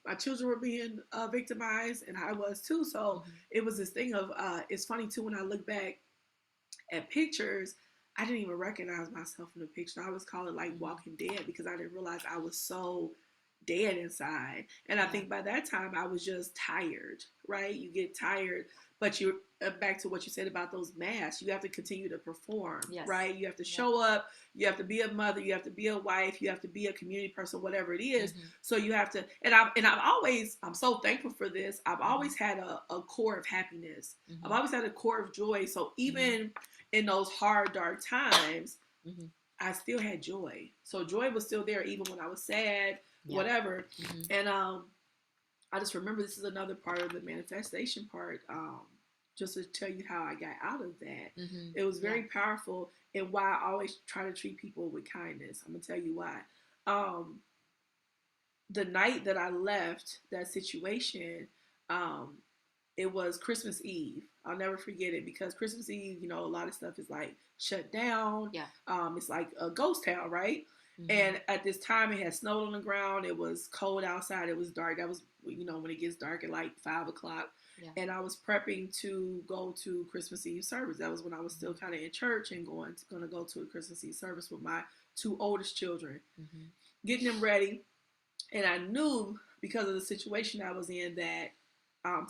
my children were being victimized, and I was too. So it was this thing of, it's funny too, when I look back at pictures, I didn't even recognize myself in the picture. I always call it like Walking Dead, because I didn't realize I was so dead inside. And I think by that time I was just tired, right? You get tired, but you're back to what you said about those masks. You have to continue to perform, right? You have to show up. You have to be a mother. You have to be a wife. You have to be a community person, whatever it is. So you have to, I'm so thankful for this. I've always had a core of happiness. I've always had a core of joy. So even in those hard, dark times, I still had joy. So joy was still there even when I was sad, whatever. And I just remember, this is another part of the manifestation part, just to tell you how I got out of that. It was very powerful, and why I always try to treat people with kindness. I'm going to tell you why. The night that I left that situation, it was Christmas Eve. I'll never forget it, because Christmas Eve, you know, a lot of stuff is like shut down. It's like a ghost town, right? And at this time, it had snowed on the ground. It was cold outside. It was dark. That was, you know, when it gets dark at like 5 o'clock. And I was prepping to go to Christmas Eve service. That was when I was still kind of in church and going to go to a Christmas Eve service with my 2 oldest children, getting them ready. And I knew, because of the situation I was in, that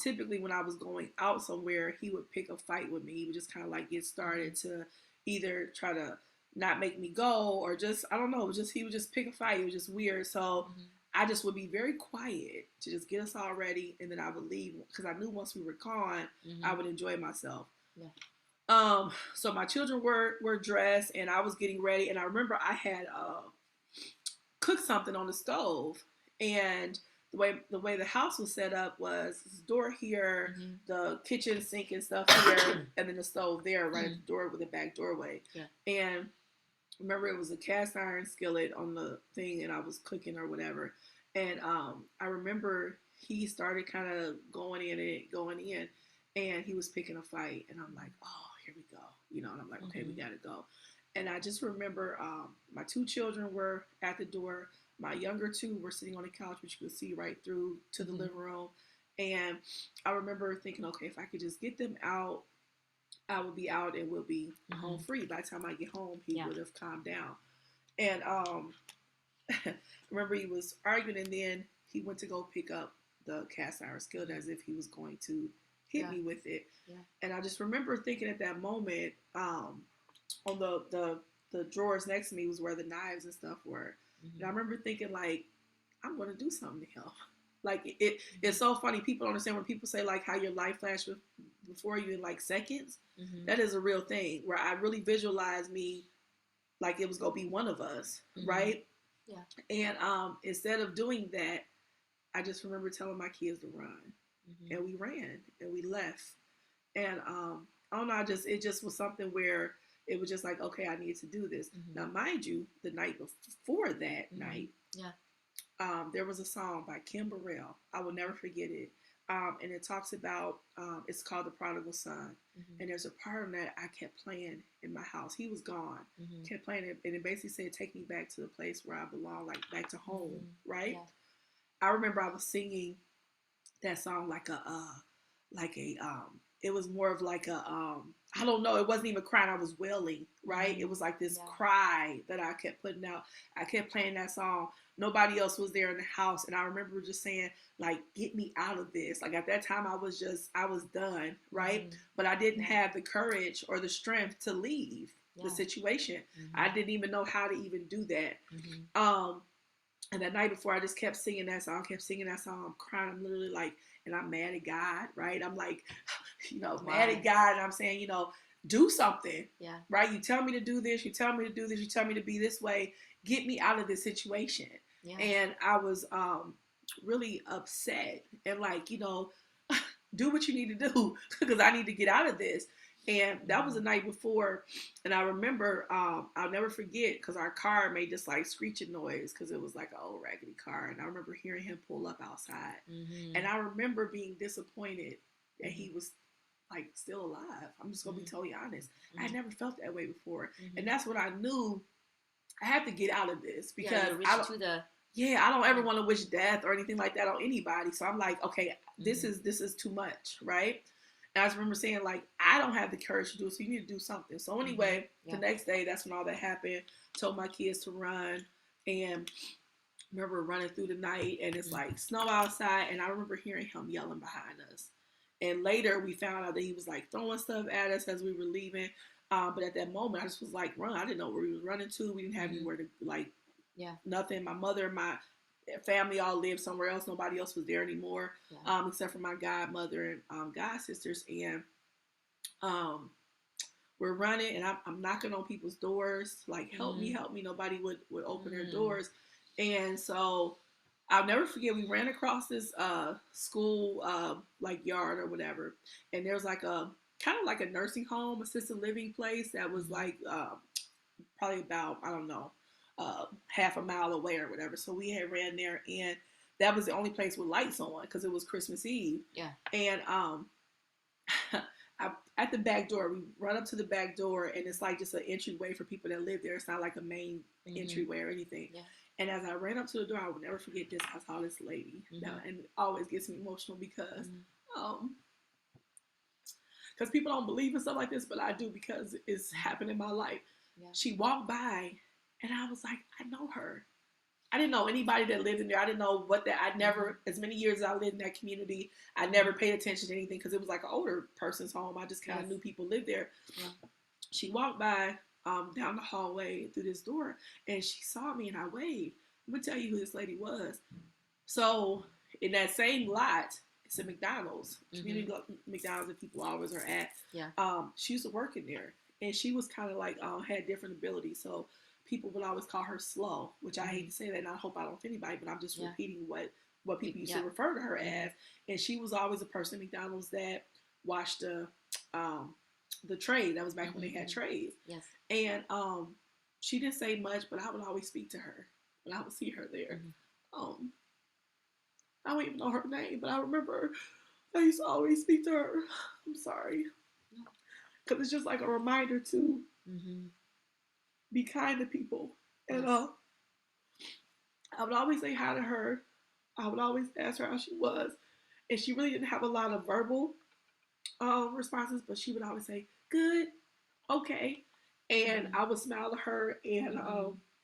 typically when I was going out somewhere, he would pick a fight with me. He would just kind of like get started to either try to not make me go, or just, I don't know, he would just pick a fight. It was just weird. So I just would be very quiet to just get us all ready, and then I would leave, because I knew once we were gone, I would enjoy myself. So my children were dressed, and I was getting ready, and I remember I had cooked something on the stove, and the way the house was set up was this door here, the kitchen sink and stuff here, and then the stove there, right at the door with the back doorway. And remember, it was a cast iron skillet on the thing, and I was cooking or whatever. And I remember he started kind of going in, and he was picking a fight, and I'm like, oh, here we go, and I'm like, okay, we gotta go. And I just remember my 2 children were at the door. My younger 2 were sitting on the couch, which you could see right through to the living room. And I remember thinking, okay, if I could just get them out, I would be out and we'll be home free. By the time I get home, he would have calmed down. And remember, he was arguing, and then he went to go pick up the cast iron skillet as if he was going to hit me with it. Yeah. And I just remember thinking at that moment, on the drawers next to me was where the knives and stuff were. And I remember thinking, like, I'm going to do something to him. Like, it's so funny. People don't understand when people say, like, how your life flashed before you in, like, seconds. That is a real thing, where I really visualized me like it was going to be one of us, right? Yeah. And instead of doing that, I just remember telling my kids to run. And we ran, and we left. And I don't know, it just was something where it was just like, okay, I need to do this. Now, mind you, the night before that night, there was a song by Kim Burrell. I will never forget it. And it talks about, it's called The Prodigal Son. And there's a part of that I kept playing in my house. He was gone. Kept playing it. And it basically said, take me back to the place where I belong, like back to home, right? Yeah. I remember I was singing that song it was more of like a, I don't know, it wasn't even crying, I was wailing, right? It was like this cry that I kept putting out. I kept playing that song. Nobody else was there in the house. And I remember just saying, like, get me out of this. Like, at that time, I was done, right? But I didn't have the courage or the strength to leave the situation. I didn't even know how to even do that. And that night before, I just kept singing that song, I'm crying. I'm literally like, and I'm mad at God, right? I'm like, mad at God. And I'm saying, do something, right? You tell me to do this. You tell me to do this. You tell me to be this way. Get me out of this situation. Yeah. And I was really upset and like, do what you need to do because I need to get out of this. And that was the night before. And I remember, I'll never forget, because our car made this like screeching noise because it was like an old raggedy car. And I remember hearing him pull up outside. And I remember being disappointed that he was like still alive. I'm just going to be totally honest. I had never felt that way before. And that's when I knew I had to get out of this because I don't ever want to wish death or anything like that on anybody. So I'm like, okay, this is too much, right? And I just remember saying, like, I don't have the courage to do it, so you need to do something. So anyway, the next day, that's when all that happened. Told my kids to run, and remember running through the night, and it's like snow outside, and I remember hearing him yelling behind us. And later, we found out that he was like throwing stuff at us as we were leaving. But at that moment, I just was like, run. I didn't know where he was running to. We didn't have anywhere to, like, nothing. My mother and my family all lived somewhere else. Nobody else was there anymore, except for my godmother and god sisters. And we're running, and I'm knocking on people's doors, like, help me. Nobody would open their doors. And so I'll never forget, we ran across this school like yard or whatever, and there's like a kind of like a nursing home, assisted living place that was like probably about, I don't know, half a mile away or whatever. So we had ran there, and that was the only place with lights on because it was Christmas Eve. Yeah. And at the back door, we run up to the back door, and it's like just an entryway for people that live there. It's not like a main entryway or anything. Yeah. And as I ran up to the door, I will never forget this. I saw this lady, now, and it always gets me emotional because people don't believe in stuff like this, but I do because it's happened in my life. Yeah. She walked by, and I was like, I know her. I didn't know anybody that lived in there. I didn't know what that. I never, as many years as I lived in that community, I never paid attention to anything because it was like an older person's home. I just kind of knew people lived there. Yeah. She walked by down the hallway through this door, and she saw me, and I waved. I'm gonna tell you who this lady was. So in that same lot, it's a McDonald's, community McDonald's that people always are at. Yeah. She used to work in there, and she was kind of like had different abilities. So people would always call her slow, which I hate to say that, and I hope I don't offend anybody, but I'm just repeating what people used to refer to her as. And she was always a person at McDonald's that washed the tray. That was back when they had trays. Yes. And she didn't say much, but I would always speak to her when I would see her there. I don't even know her name, but I remember I used to always speak to her. I'm sorry. Because it's just like a reminder to be kind to people. And Yes. I would always say hi to her. I would always ask her how she was. And she really didn't have a lot of verbal responses, but she would always say, good, okay. And I would smile at her, and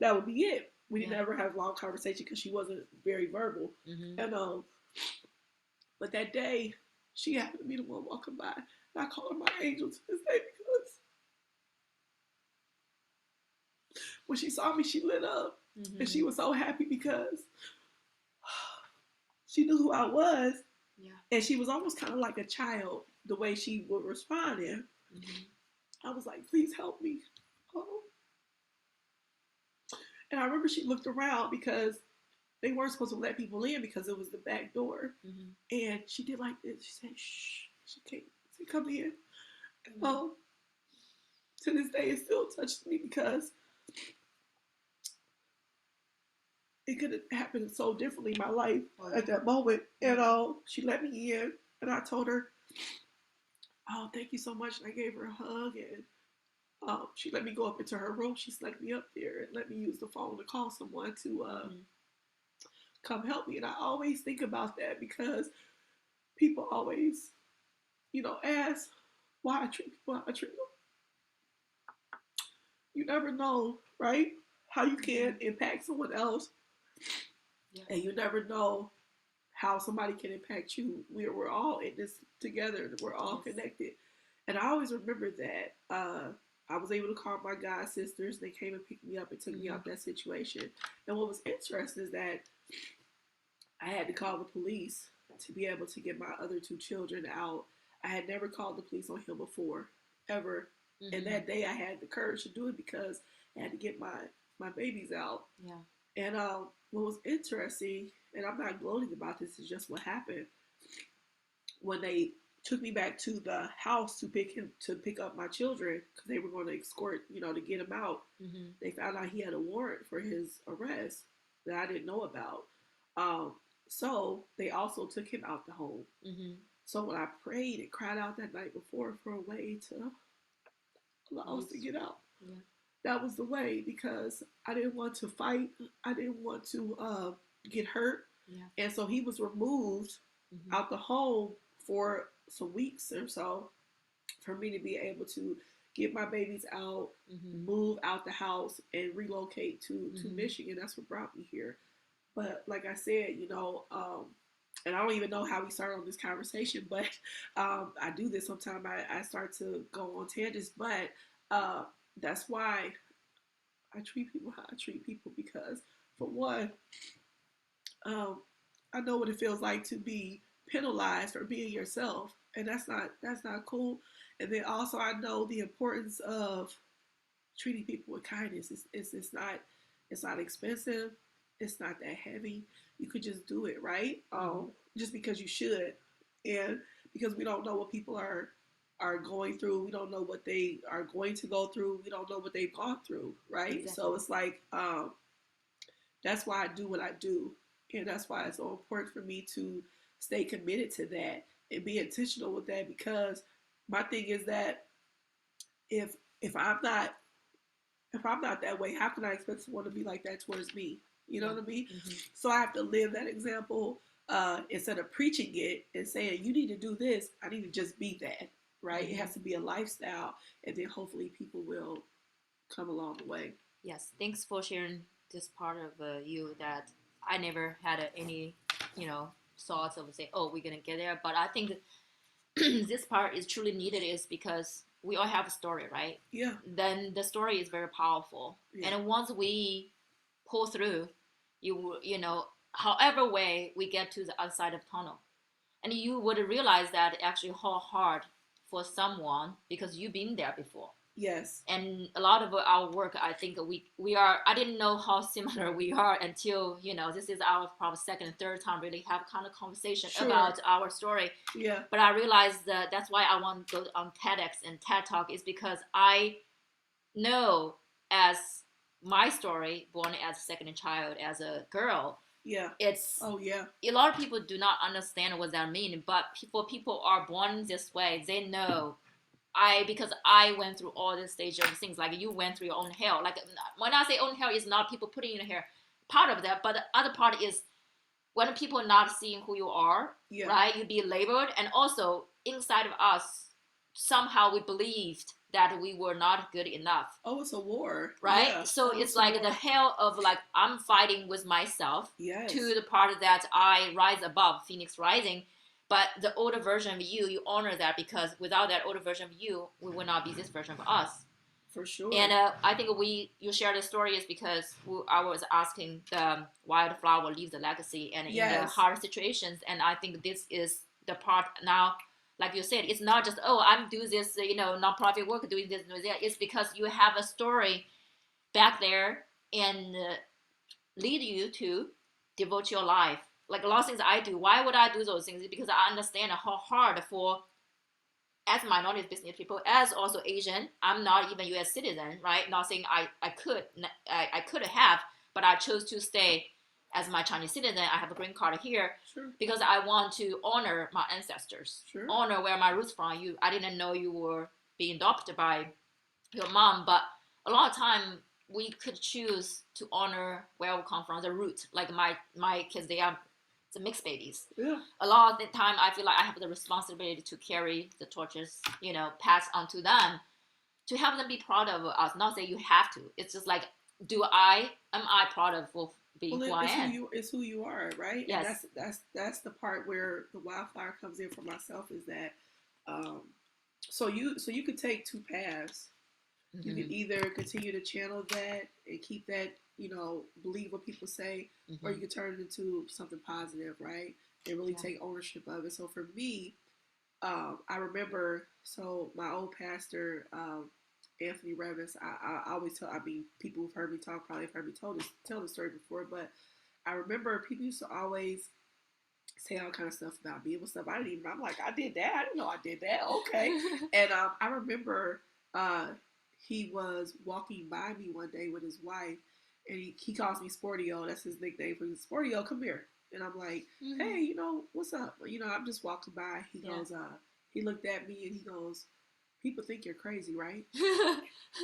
that would be it. We didn't ever have a long conversation because she wasn't very verbal. And but that day, she happened to be the one walking by. And I call her my angel to this day because when she saw me, she lit up. And she was so happy because she knew who I was. Yeah. And she was almost kind of like a child, the way she would respond. And I was like, please help me. Oh. And I remember she looked around because they weren't supposed to let people in because it was the back door. And she did like this. She said, shh. She can't. She come in. To this day, it still touches me because it could have happened so differently in my life at that moment. And she let me in, and I told her, oh, thank you so much. And I gave her a hug, and she let me go up into her room. She snuck me up there and let me use the phone to call someone to come help me. And I always think about that because people always, ask why I treat people how I treat them. You never know, right? How you can impact someone else. Yeah. And you never know how somebody can impact you. We're all in this together. We're all connected. And I always remember that. I was able to call my god sisters. They came and picked me up and took me out that situation. And what was interesting is that I had to call the police to be able to get my other two children out. I had never called the police on him before, ever. And that day I had the courage to do it because I had to get my babies out. Yeah. And what was interesting, and I'm not gloating about this, it's just what happened. When they took me back to the house to pick up my children, because they were going to escort, to get him out, they found out he had a warrant for his arrest that I didn't know about. So they also took him out the home. So when I prayed and cried out that night before for a way to allow us to get out, that was the way, because I didn't want to fight. I didn't want to get hurt. Yeah. And so he was removed out the home for some weeks or so for me to be able to get my babies out, move out the house, and relocate to Michigan. That's what brought me here. But like I said, and I don't even know how we started on this conversation, but I do this sometimes. I start to go on tangents, but that's why I treat people how I treat people, because for one, I know what it feels like to be penalized for being yourself, and that's not cool. And then also I know the importance of treating people with kindness. It's not expensive. It's not that heavy. You could just do it, right? Just because you should, and because we don't know what people are going through. We don't know what they are going to go through. We don't know what they've gone through, right? Exactly. So it's like that's why I do what I do, and that's why it's so important for me to stay committed to that and be intentional with that. Because my thing is that if I'm not that way, how can I expect someone to be like that towards me? You know what I mean? So I have to live that example instead of preaching it and saying, you need to do this. I need to just be that, right? It has to be a lifestyle, and then hopefully people will come along the way. Yes, thanks for sharing this part of you that I never had any, thoughts of say, oh, we're going to get there. But I think this part is truly needed is because we all have a story, right? Yeah. Then the story is very powerful. Yeah. And once we pull through, however way we get to the other side of the tunnel, and you would realize that actually how hard for someone because you've been there before. Yes. And a lot of our work, I think we are, I didn't know how similar we are until, this is our probably second and third time really have kind of conversation about our story. Yeah. But I realized that that's why I want to go on TEDx and TED Talk, is because I know as my story, born as a second child, as a girl, Yeah. It's a lot of people do not understand what that means, but people are born this way, they know. Because I went through all the stage of things, like you went through your own hell. Like when I say own hell, is not people putting in your hair, part of that, but the other part is when people are not seeing who you are, right? You be labeled, and also inside of us, somehow we believed that we were not good enough. Oh, it's a war, right? Yeah. So it's like the hell of like I'm fighting with myself to the part that I rise above, Phoenix rising. But the older version of you honor that, because without that older version of you, we would not be this version of us. For sure. And I think you share the story is because I was asking the wildflower leave the legacy, and in the hard situations, and I think this is the part now. Like you said, it's not just, I'm doing this, nonprofit work, doing this, doing that. It's because you have a story back there and lead you to devote your life. Like a lot of things I do. Why would I do those things? Because I understand how hard for, as minority business people, as also Asian, I'm not even U.S. citizen, right? Not saying I could have, but I chose to stay as my Chinese citizen. I have a green card here because I want to honor my ancestors, honor where my roots from. I didn't know you were being adopted by your mom, but a lot of time we could choose to honor where we come from, the root. Like my kids, they are the mixed babies. Yeah. A lot of the time, I feel like I have the responsibility to carry the torches, pass on to them, to have them be proud of us. Not say you have to. It's just like, am I proud of being who I am? It's who you are, right? Yes. And that's the part where the wildflower comes in for myself, is that, so you could take two paths. Mm-hmm. You can either continue to channel that and keep that, believe what people say, or you can turn it into something positive, right? And really take ownership of it. So for me, I remember, my old pastor, Anthony Revis, I always tell, people who've heard me talk probably have heard me tell the story before, but I remember people used to always say all kind of stuff about me. It was stuff I'm like, I did that. I didn't know I did that. Okay. And I remember he was walking by me one day with his wife, and he calls me Sportio. That's his nickname for Sportio. Come here. And I'm like, hey, what's up? I'm just walking by. He goes, he looked at me and he goes, people think you're crazy, right?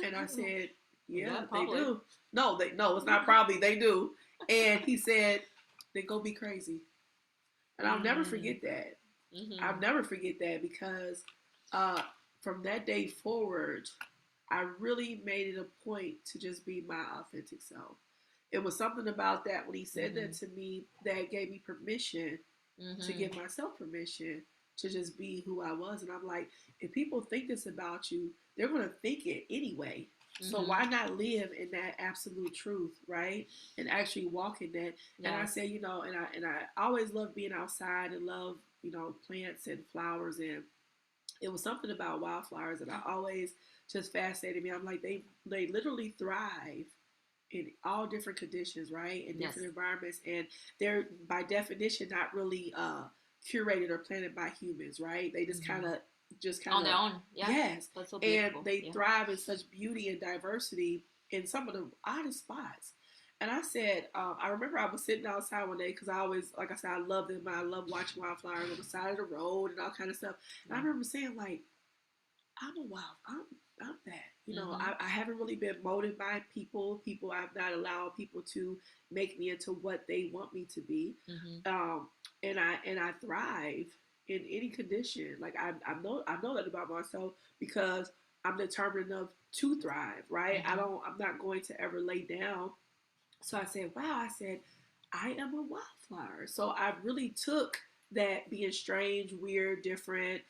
And I said, yeah, they do. No, it's not probably, they do. And he said, then go be crazy. And I'll never forget that. Mm-hmm. I'll never forget that, because from that day forward, I really made it a point to just be my authentic self. It was something about that when he said that to me that gave me permission to give myself permission to just be who I was. And I'm like, if people think this about you, they're going to think it anyway. So why not live in that absolute truth, right? And actually walk in that. Yes. And I say, and I always love being outside and love, plants and flowers. And it was something about wildflowers that I always just fascinated me. I'm like, they literally thrive in all different conditions, right? In different environments. And they're, by definition, not really curated or planted by humans, right? They just kind of on their own. Yeah. Yes. That's so and they thrive in such beauty and diversity in some of the oddest spots. And I said, I remember I was sitting outside one day, because I always, like I said, I love them. I love watching wildflowers on the side of the road and all kind of stuff. And I remember saying, like, I'm that. I haven't really been molded by people. I've not allowed people to make me into what they want me to be. And I thrive in any condition. Like I know that about myself, because I'm determined enough to thrive, right? I'm not going to ever lay down. So I said, wow, I am a wildflower. So I really took that being strange, weird, different,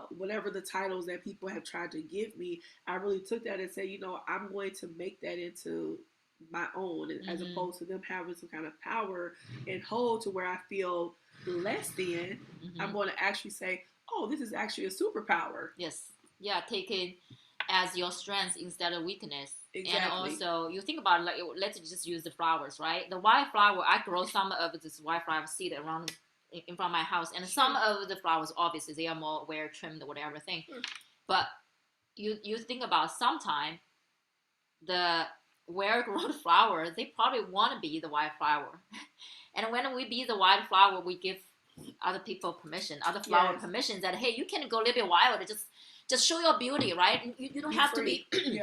whatever the titles that people have tried to give me, I really took that and said, I'm going to make that into my own, as opposed to them having some kind of power and hold to where I feel less than. I'm going to actually say, oh, this is actually a superpower. Yes. Yeah, take it as your strength instead of weakness. Exactly. And also, you think about, like, let's just use the flowers, right? The wildflower, I grow some of this wildflower seed around in front of my house, and some of the flowers, obviously, they are more well trimmed or whatever thing. But you think about, sometime the well-grown flowers, they probably want to be the wildflower. And when we be the wildflower, we give other people permission, other flower permission that, hey, you can go a little bit wild. Just show your beauty, right? You don't have free. to be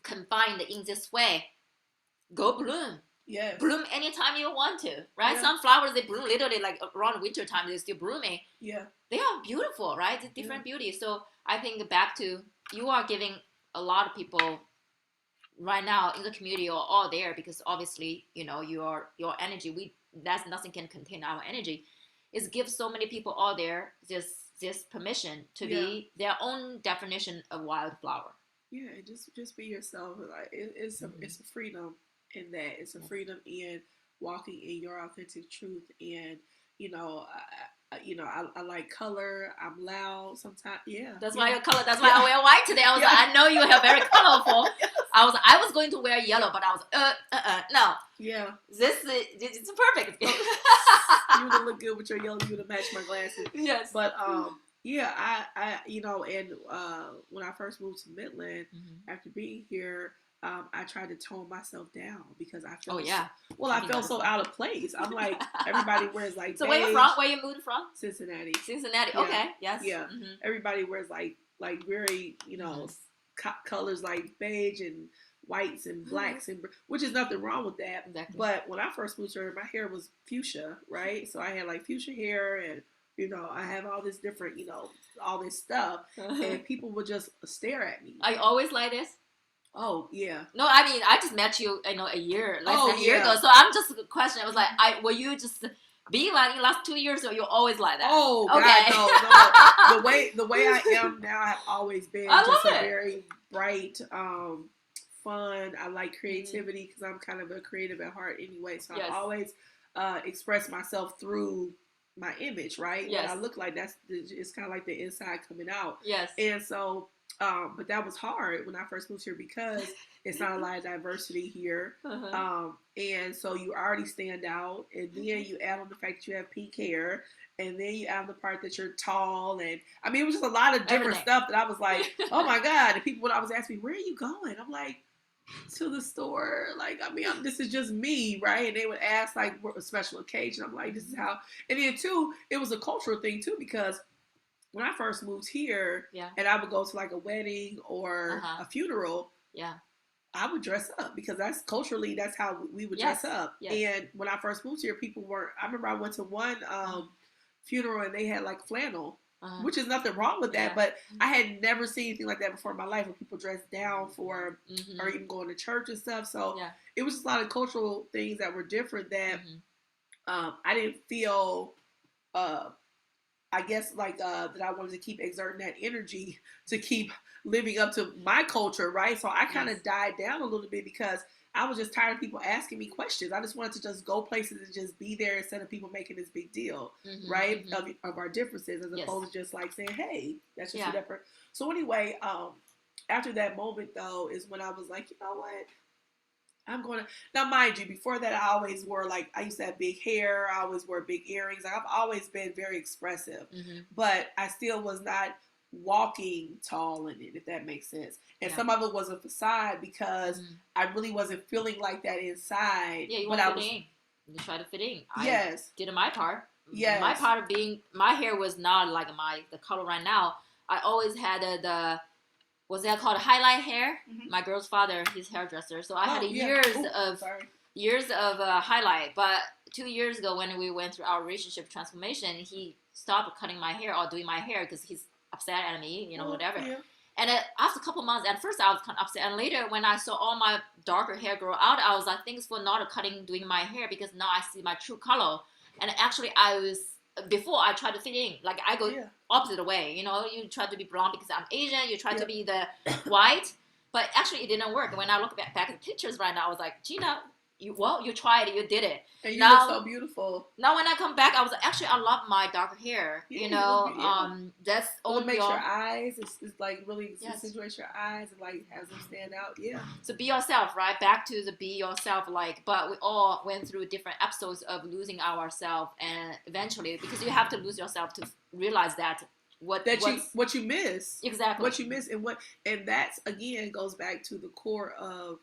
confined in this way. Go bloom. Yes. Bloom anytime you want to, right? Yeah. Some flowers, they bloom literally like around winter time, they're still blooming. Yeah. They are beautiful, right? It's different beauty. So I think back to, you are giving a lot of people right now in the community are all there, because obviously, you know, your energy, that's nothing can contain our energy. Is give so many people all there this permission to be their own definition of wildflower. Yeah, and just be yourself. Like it's a freedom in that. It's a freedom in walking in your authentic truth. And you know, I like color. I'm loud sometimes. Yeah, that's why your color. That's why I wear white today. I was like, I know you have very colorful. I was going to wear yellow, but I was no. Yeah, it's perfect. You would look good with your yellow. You would match my glasses. Yes, but yeah, I and when I first moved to Midland, after being here, I tried to tone myself down because I felt I felt so out of place. I'm like, everybody wears like so beige. Where you from? Where you moved from? Cincinnati. Yeah. Okay. Yes. Yeah. Everybody wears like very colors like beige and whites and blacks and which is nothing wrong with that. Exactly. But when I first moved here, my hair was fuchsia, right? So I had like fuchsia hair and I have all this different, all this stuff, and people would just stare at me. Are you always like this? Oh yeah. No, I mean I just met you, a year less than a year ago. So I'm just questioning. I was like, were you just being like in the last 2 years, or you're always like that? Oh God, no. The way I am now, I've always been just a very bright, fun. I like creativity because I'm kind of a creative at heart anyway. So I always express myself through my image, right? Yes. What I look like, it's kind of like the inside coming out. Yes. And so, but that was hard when I first moved here because it's not a lot of diversity here. And so you already stand out, and then you add on the fact that you have pink hair, and then you add the part that you're tall, and I mean, it was just a lot of different stuff that I was like, oh my God. And people would always ask me, where are you going? I'm like, to the store. Like, I mean, this is just me, right? And they would ask like what a special occasion. I'm like, this is how. And then too, it was a cultural thing too, because when I first moved here, and I would go to like a wedding or a funeral, I would dress up because that's how we would dress up. And when I first moved here, people weren't. I remember I went to one funeral and they had like flannel. Which is nothing wrong with that, but I had never seen anything like that before in my life, where people dress down for, or even going to church and stuff. So it was just a lot of cultural things that were different that I didn't feel, I guess, like that I wanted to keep exerting that energy to keep living up to my culture, right? So I kind of died down a little bit because I was just tired of people asking me questions. I just wanted to just go places and just be there instead of people making this big deal, right? Of our differences, as opposed to just like saying, hey, that's just different. So anyway, after that moment though, is when I was like, you know what? I'm going to, now mind you, before that I always wore I used to have big hair. I always wore big earrings. Like, I've always been very expressive, but I still was not walking tall in it, if that makes sense. And some of it was a facade because I really wasn't feeling like that inside. Yeah, you want to fit in. You try to fit in. I did my part. Yes. My part of being, my hair was not like the color right now. I always had what's that called, highlight hair. My girl's father, he's hairdresser, so I had years of highlight. But 2 years ago, when we went through our relationship transformation, he stopped cutting my hair or doing my hair because he's upset at me, whatever. Yeah. And after a couple months, at first I was kind of upset, and later when I saw all my darker hair grow out, I was like, thanks for not doing my hair, because now I see my true color. And actually before I tried to fit in, like I go opposite way, you try to be blonde because I'm Asian, you try to be the white, but actually it didn't work. When I look back at the pictures right now, I was like, Gina, you tried it, you did it. And you look so beautiful. Now when I come back, I was like, actually, I love my darker hair. That's what makes your eyes. It's like really accentuates your eyes and like has them stand out. Yeah. So be yourself, right? Back to the be yourself. But we all went through different episodes of losing ourselves, and eventually, because you have to lose yourself to realize that what you miss. Exactly. What you miss, and that's again goes back to the core of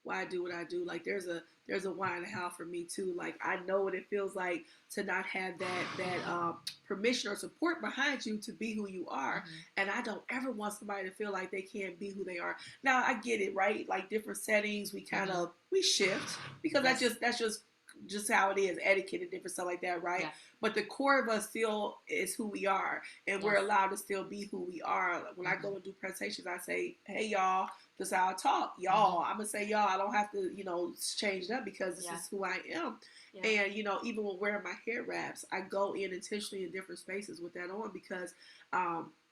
why I do what I do. Like there's a why and a how for me too. Like I know what it feels like to not have that permission or support behind you to be who you are. And I don't ever want somebody to feel like they can't be who they are. Now I get it, right? Like different settings, we kind of we shift because that's just how it is, etiquette and different stuff like that, right? Yeah. But the core of us still is who we are, and we're allowed to still be who we are. When I go and do presentations, I say, "Hey, y'all, this is how I talk, y'all." I'm gonna say, "Y'all." I don't have to, change it up because this is who I am. Yeah. And even when wearing my hair wraps, I go in intentionally in different spaces with that on because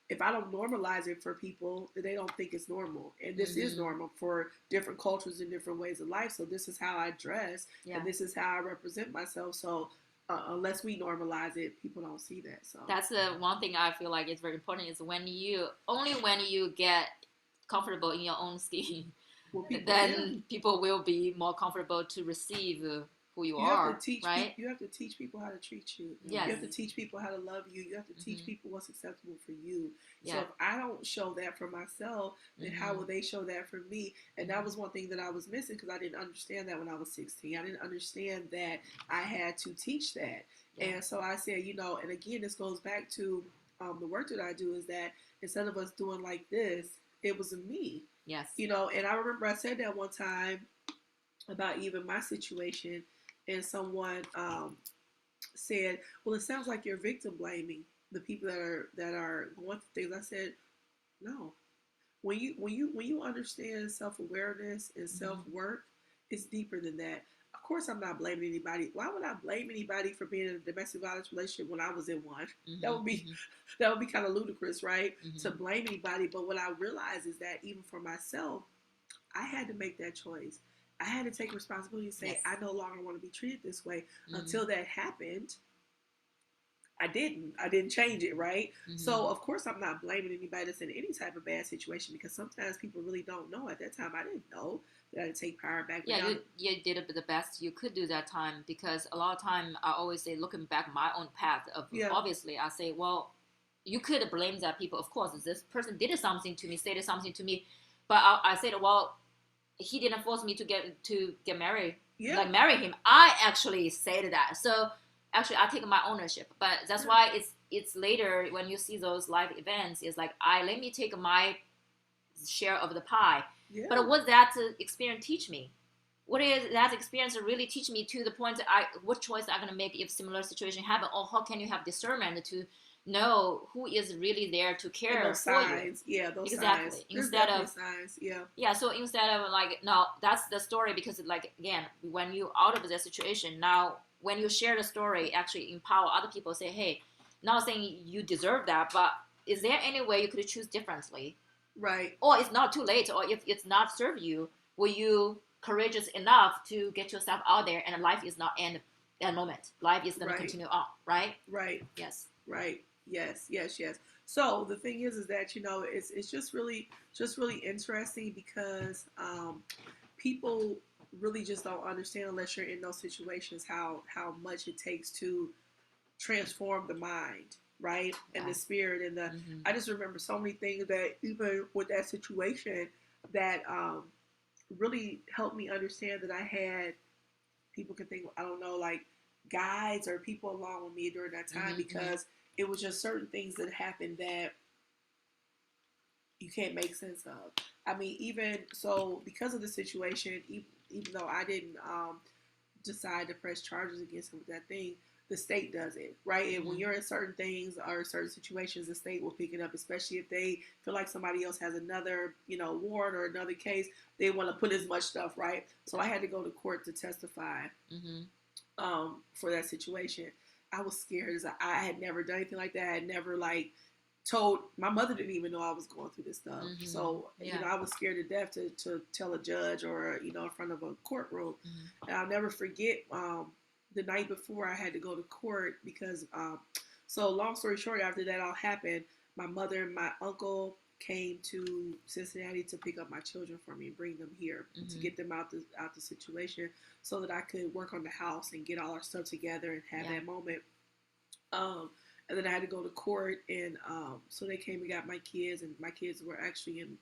if I don't normalize it for people, then they don't think it's normal. And this is normal for different cultures and different ways of life. So this is how I dress, and this is how I represent myself. So unless we normalize it, people don't see that. So that's the one thing I feel like is very important is when you get comfortable in your own skin, people will be more comfortable to receive who you are, have to teach right? You have to teach people how to treat you. Yes. You have to teach people how to love you. You have to teach people what's acceptable for you. So if I don't show that for myself, then how will they show that for me? And that was one thing that I was missing because I didn't understand that when I was 16. I didn't understand that I had to teach that. Yeah. And so I said, and again, this goes back to the work that I do is that instead of us doing like this, it was a me. Yes. And I remember I said that one time about even my situation. And someone said, "Well, it sounds like you're victim blaming the people that are going through things." I said, "No. When you understand self-awareness and self-work, it's deeper than that. Of course, I'm not blaming anybody. Why would I blame anybody for being in a domestic violence relationship when I was in one? That would be kind of ludicrous, right? To blame anybody. But what I realized is that even for myself, I had to make that choice. I had to take responsibility and say, I no longer want to be treated this way. Until that happened, I didn't change it, right? So, of course, I'm not blaming anybody that's in any type of bad situation because sometimes people really don't know. At that time, I didn't know that I had to take power back. Yeah, you did the best you could do that time because a lot of time I always say, looking back my own path of obviously, I say, well, you could blame that people. Of course, this person did something to me, said something to me, but I said, well, he didn't force me to get married, like marry him. I actually said that. So actually, I take my ownership. But that's why it's later when you see those live events, it's like let me take my share of the pie. Yeah. But what that experience teach me? What is that experience really teach me to the point that what choice I'm gonna make if similar situation happen, or how can you have discernment to know who is really there to care those for signs. you. Yeah, those exactly. Signs. Instead of signs. Yeah. Yeah. So instead of like, no, that's the story because like again, when you out of the situation, now when you share the story, actually empower other people. Say, hey, not saying you deserve that, but is there any way you could choose differently? Right. Or it's not too late, or if it's not serve you, will you courageous enough to get yourself out there and life is not end that moment. Life is going to continue on, right? Right. Yes. Right. Yes. So the thing is that it's just really interesting because people really just don't understand unless you're in those situations how much it takes to transform the mind, right, and the spirit and the. I just remember so many things that even with that situation that really helped me understand that I had people can think I don't know like guides or people along with me during that time because it was just certain things that happened that you can't make sense of. I mean, even so, because of the situation, even though I didn't decide to press charges against him with that thing, the state does it, right? And when you're in certain things or certain situations, the state will pick it up, especially if they feel like somebody else has another, warrant or another case. They want to put as much stuff, right? So I had to go to court to testify for that situation. I was scared as I had never done anything like that. I had never told my mother didn't even know I was going through this stuff. So I was scared to death to tell a judge or in front of a courtroom. And I'll never forget the night before I had to go to court because so long story short, after that all happened, my mother and my uncle came to Cincinnati to pick up my children for me and bring them here to get them out the situation so that I could work on the house and get all our stuff together and have that moment. And then I had to go to court, and so they came and got my kids, and my kids were actually in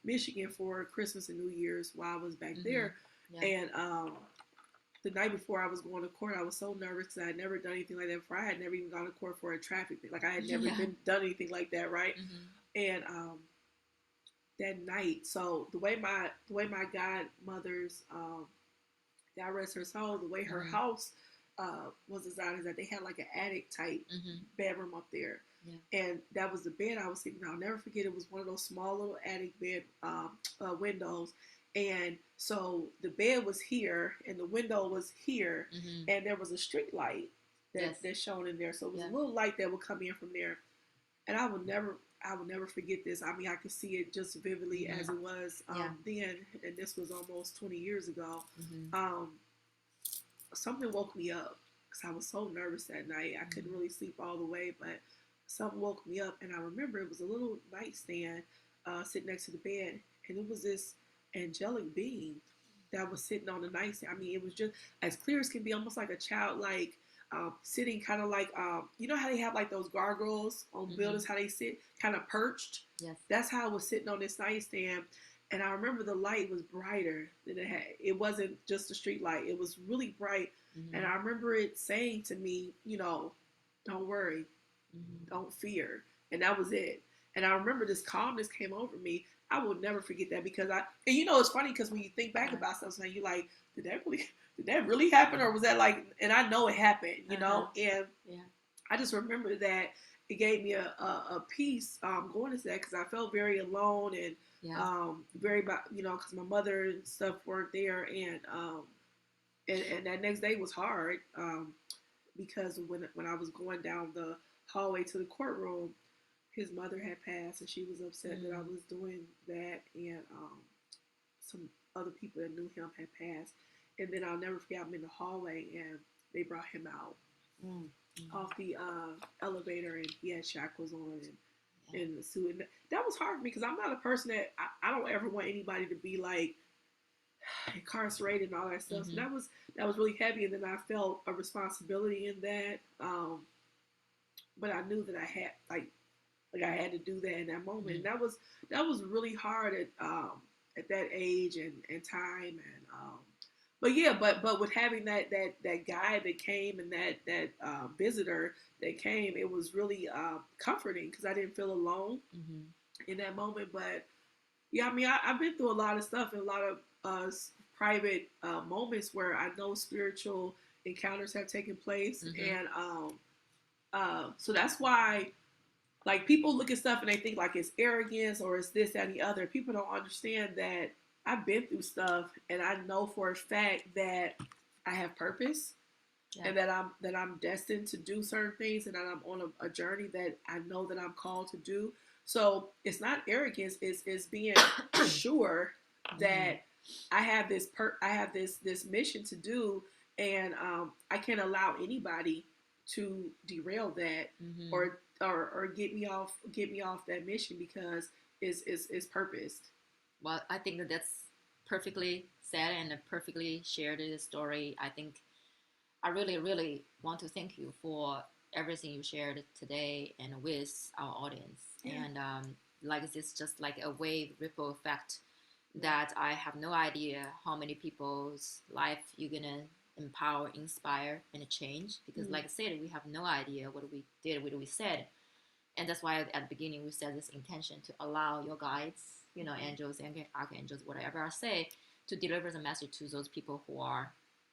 Michigan for Christmas and New Year's while I was back there. Yeah. And the night before I was going to court, I was so nervous because I had never done anything like that before. I had never even gone to court for a traffic thing. Like I had never done anything like that, right? And that night, so the way my godmother's God rest her soul, the way her house was designed is that they had like an attic type bedroom up there. And that was the bed I was sleeping on. I'll never forget, it was one of those small little attic bed windows. And so the bed was here and the window was here, and there was a street light that shone in there. So it was a little light that would come in from there. And I would never forget this. I mean, I could see it just vividly as it was then, and this was almost 20 years ago. Something woke me up because I was so nervous that night. I couldn't really sleep all the way, but something woke me up, and I remember it was a little nightstand sitting next to the bed, and it was this angelic being that was sitting on the nightstand. I mean, it was just as clear as can be, almost like a childlike sitting, kind of like you know how they have like those gargoyles on buildings, how they sit kind of perched. Yes, that's how I was sitting on this nightstand. And I remember the light was brighter than it had. It wasn't just a street light. It was really bright. And I remember it saying to me, you know, don't worry, don't fear. And that was it. And I remember this calmness came over me. I will never forget that because and you know, it's funny because when you think back about something, you're like, did that really happen? Or was that like, and I know it happened, you know? And I just remember that it gave me a peace going into that because I felt very alone and very, you know, because my mother and stuff weren't there. And that next day was hard because when I was going down the hallway to the courtroom, his mother had passed and she was upset that I was doing that, and some other people that knew him had passed. And then I'll never forget, I'm in the hallway and they brought him out off the elevator, and he had shackles on and the suit. And that was hard for me because I'm not a person that I don't ever want anybody to be like incarcerated and all that stuff. So that was really heavy, and then I felt a responsibility in that. But I knew that I had like I had to do that in that moment. And that was really hard at that age and time. And but with having that guy that came and that visitor that came, it was really comforting because I didn't feel alone in that moment. But yeah, I mean, I've been through a lot of stuff and a lot of private moments where I know spiritual encounters have taken place, and so that's why. Like, people look at stuff and they think like it's arrogance or it's this, that, and the other. People don't understand that I've been through stuff and I know for a fact that I have purpose and that I'm destined to do certain things and that I'm on a journey that I know that I'm called to do. So it's not arrogance. It's being sure that I have this mission to do, and I can't allow anybody to derail that or get me off that mission because it's purposed. Well, I think that's perfectly said and perfectly shared the story. I think I really, really want to thank you for everything you shared today and with our audience. And like it's just like a wave ripple effect that I have no idea how many people's life you're gonna empower, inspire, and change. Because like I said, we have no idea what we did, what we said. And that's why at the beginning we said this intention to allow your guides, you know, angels and archangels, whatever I say, to deliver the message to those people who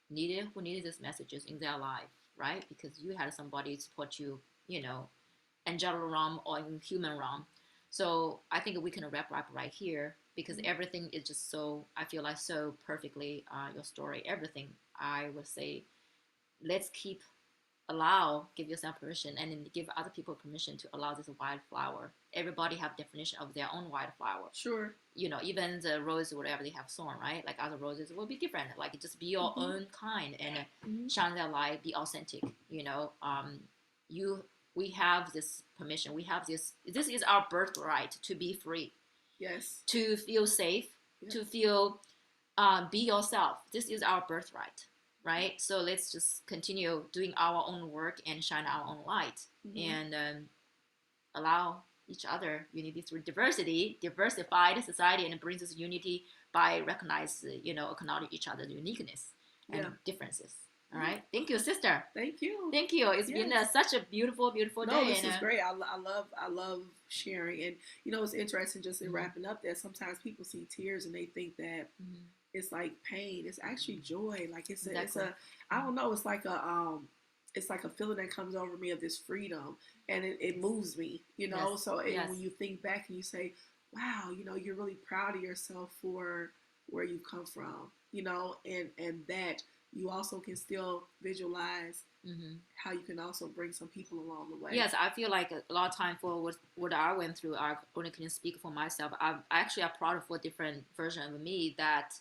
needed these messages in their life, right? Because you had somebody support you, you know, angelic realm or in human realm. So I think we can wrap up right here because everything is just so, I feel like so perfectly, your story, everything. I would say, let's give yourself permission and then give other people permission to allow this wildflower. Everybody have definition of their own wildflower. Sure. You know, even the rose, whatever, they have thorn, right? Like other roses will be different. Like just be your own kind and shine that light, be authentic. You know, we have this permission. We have this is our birthright to be free. Yes. To feel safe, to feel, be yourself. This is our birthright. Right, so let's just continue doing our own work and shine our own light, and allow each other, unity through diversity, diversified society, and it brings us unity by acknowledge each other's uniqueness and differences. All right. Thank you, sister. Thank you. Thank you. It's been such a beautiful, beautiful day. No, this is great. I love sharing. And, it's interesting just in wrapping up that sometimes people see tears and they think that it's like pain. It's actually joy. Like it's I don't know. It's like a feeling that comes over me of this freedom, and it moves me, So when you think back and you say, wow, you're really proud of yourself for where you've come from, and that you also can still visualize how you can also bring some people along the way. Yes, I feel like a lot of time for what I went through, I only can speak for myself. I actually am proud of a different version of me that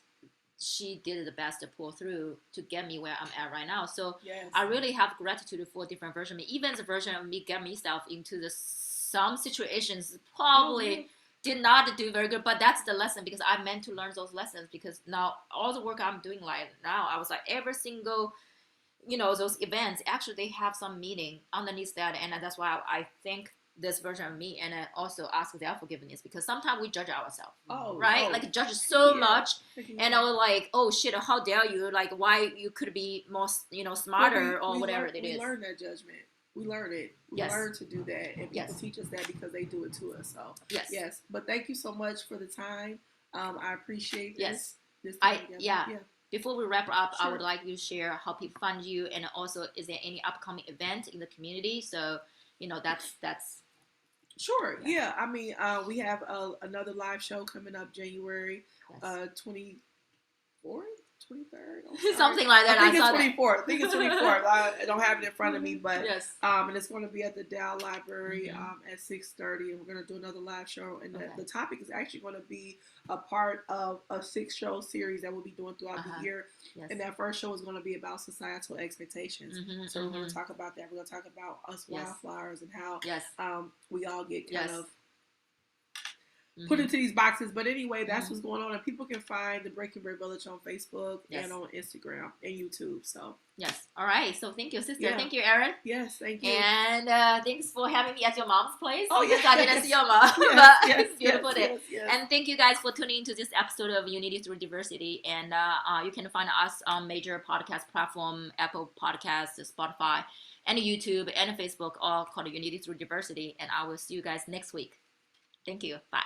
she did the best to pull through to get me where I'm at right now. So I really have gratitude for different version of me. Even the version of me get myself into some situations probably did not do very good, but that's the lesson, because I meant to learn those lessons, because now all the work I'm doing like now, I was like every single, those events, actually they have some meaning underneath that. And that's why I think this version of me, and I also ask their forgiveness, because sometimes we judge ourselves, right? Like judge so much, and I was like, oh shit, how dare you? Like, why you could be more, smarter or whatever it is. We learn that judgment. We learn it. We learn to do that, and people teach us that because they do it to us. So yes. But thank you so much for the time. I appreciate this. This time Before we wrap up, I would like you to share how people find you, and also is there any upcoming event in the community? So that's. Sure. Yeah. I mean, we have another live show coming up January 24th. 23rd, something like that. I think it's 24th. I don't have it in front of me, but and it's going to be at the Dow Library at 6:30, and we're going to do another live show. And the topic is actually going to be a part of a 6-show series that we'll be doing throughout the year. And that first show is going to be about societal expectations. So we're going to talk about that. We're going to talk about us wildflowers and how we all get kind of put into these boxes. But anyway, that's what's going on. And people can find the Breaking Bread Village on Facebook and on Instagram and YouTube. So all right. So thank you, sister. Thank you, Erin. Yes, thank you. And thanks for having me at your mom's place. Oh, yes. I didn't see your mom, but it's beautiful day. And thank you guys for tuning into this episode of Unity Through Diversity. And you can find us on major podcast platform, Apple Podcasts, Spotify, and YouTube, and Facebook, all called Unity Through Diversity. And I will see you guys next week. Thank you. Bye.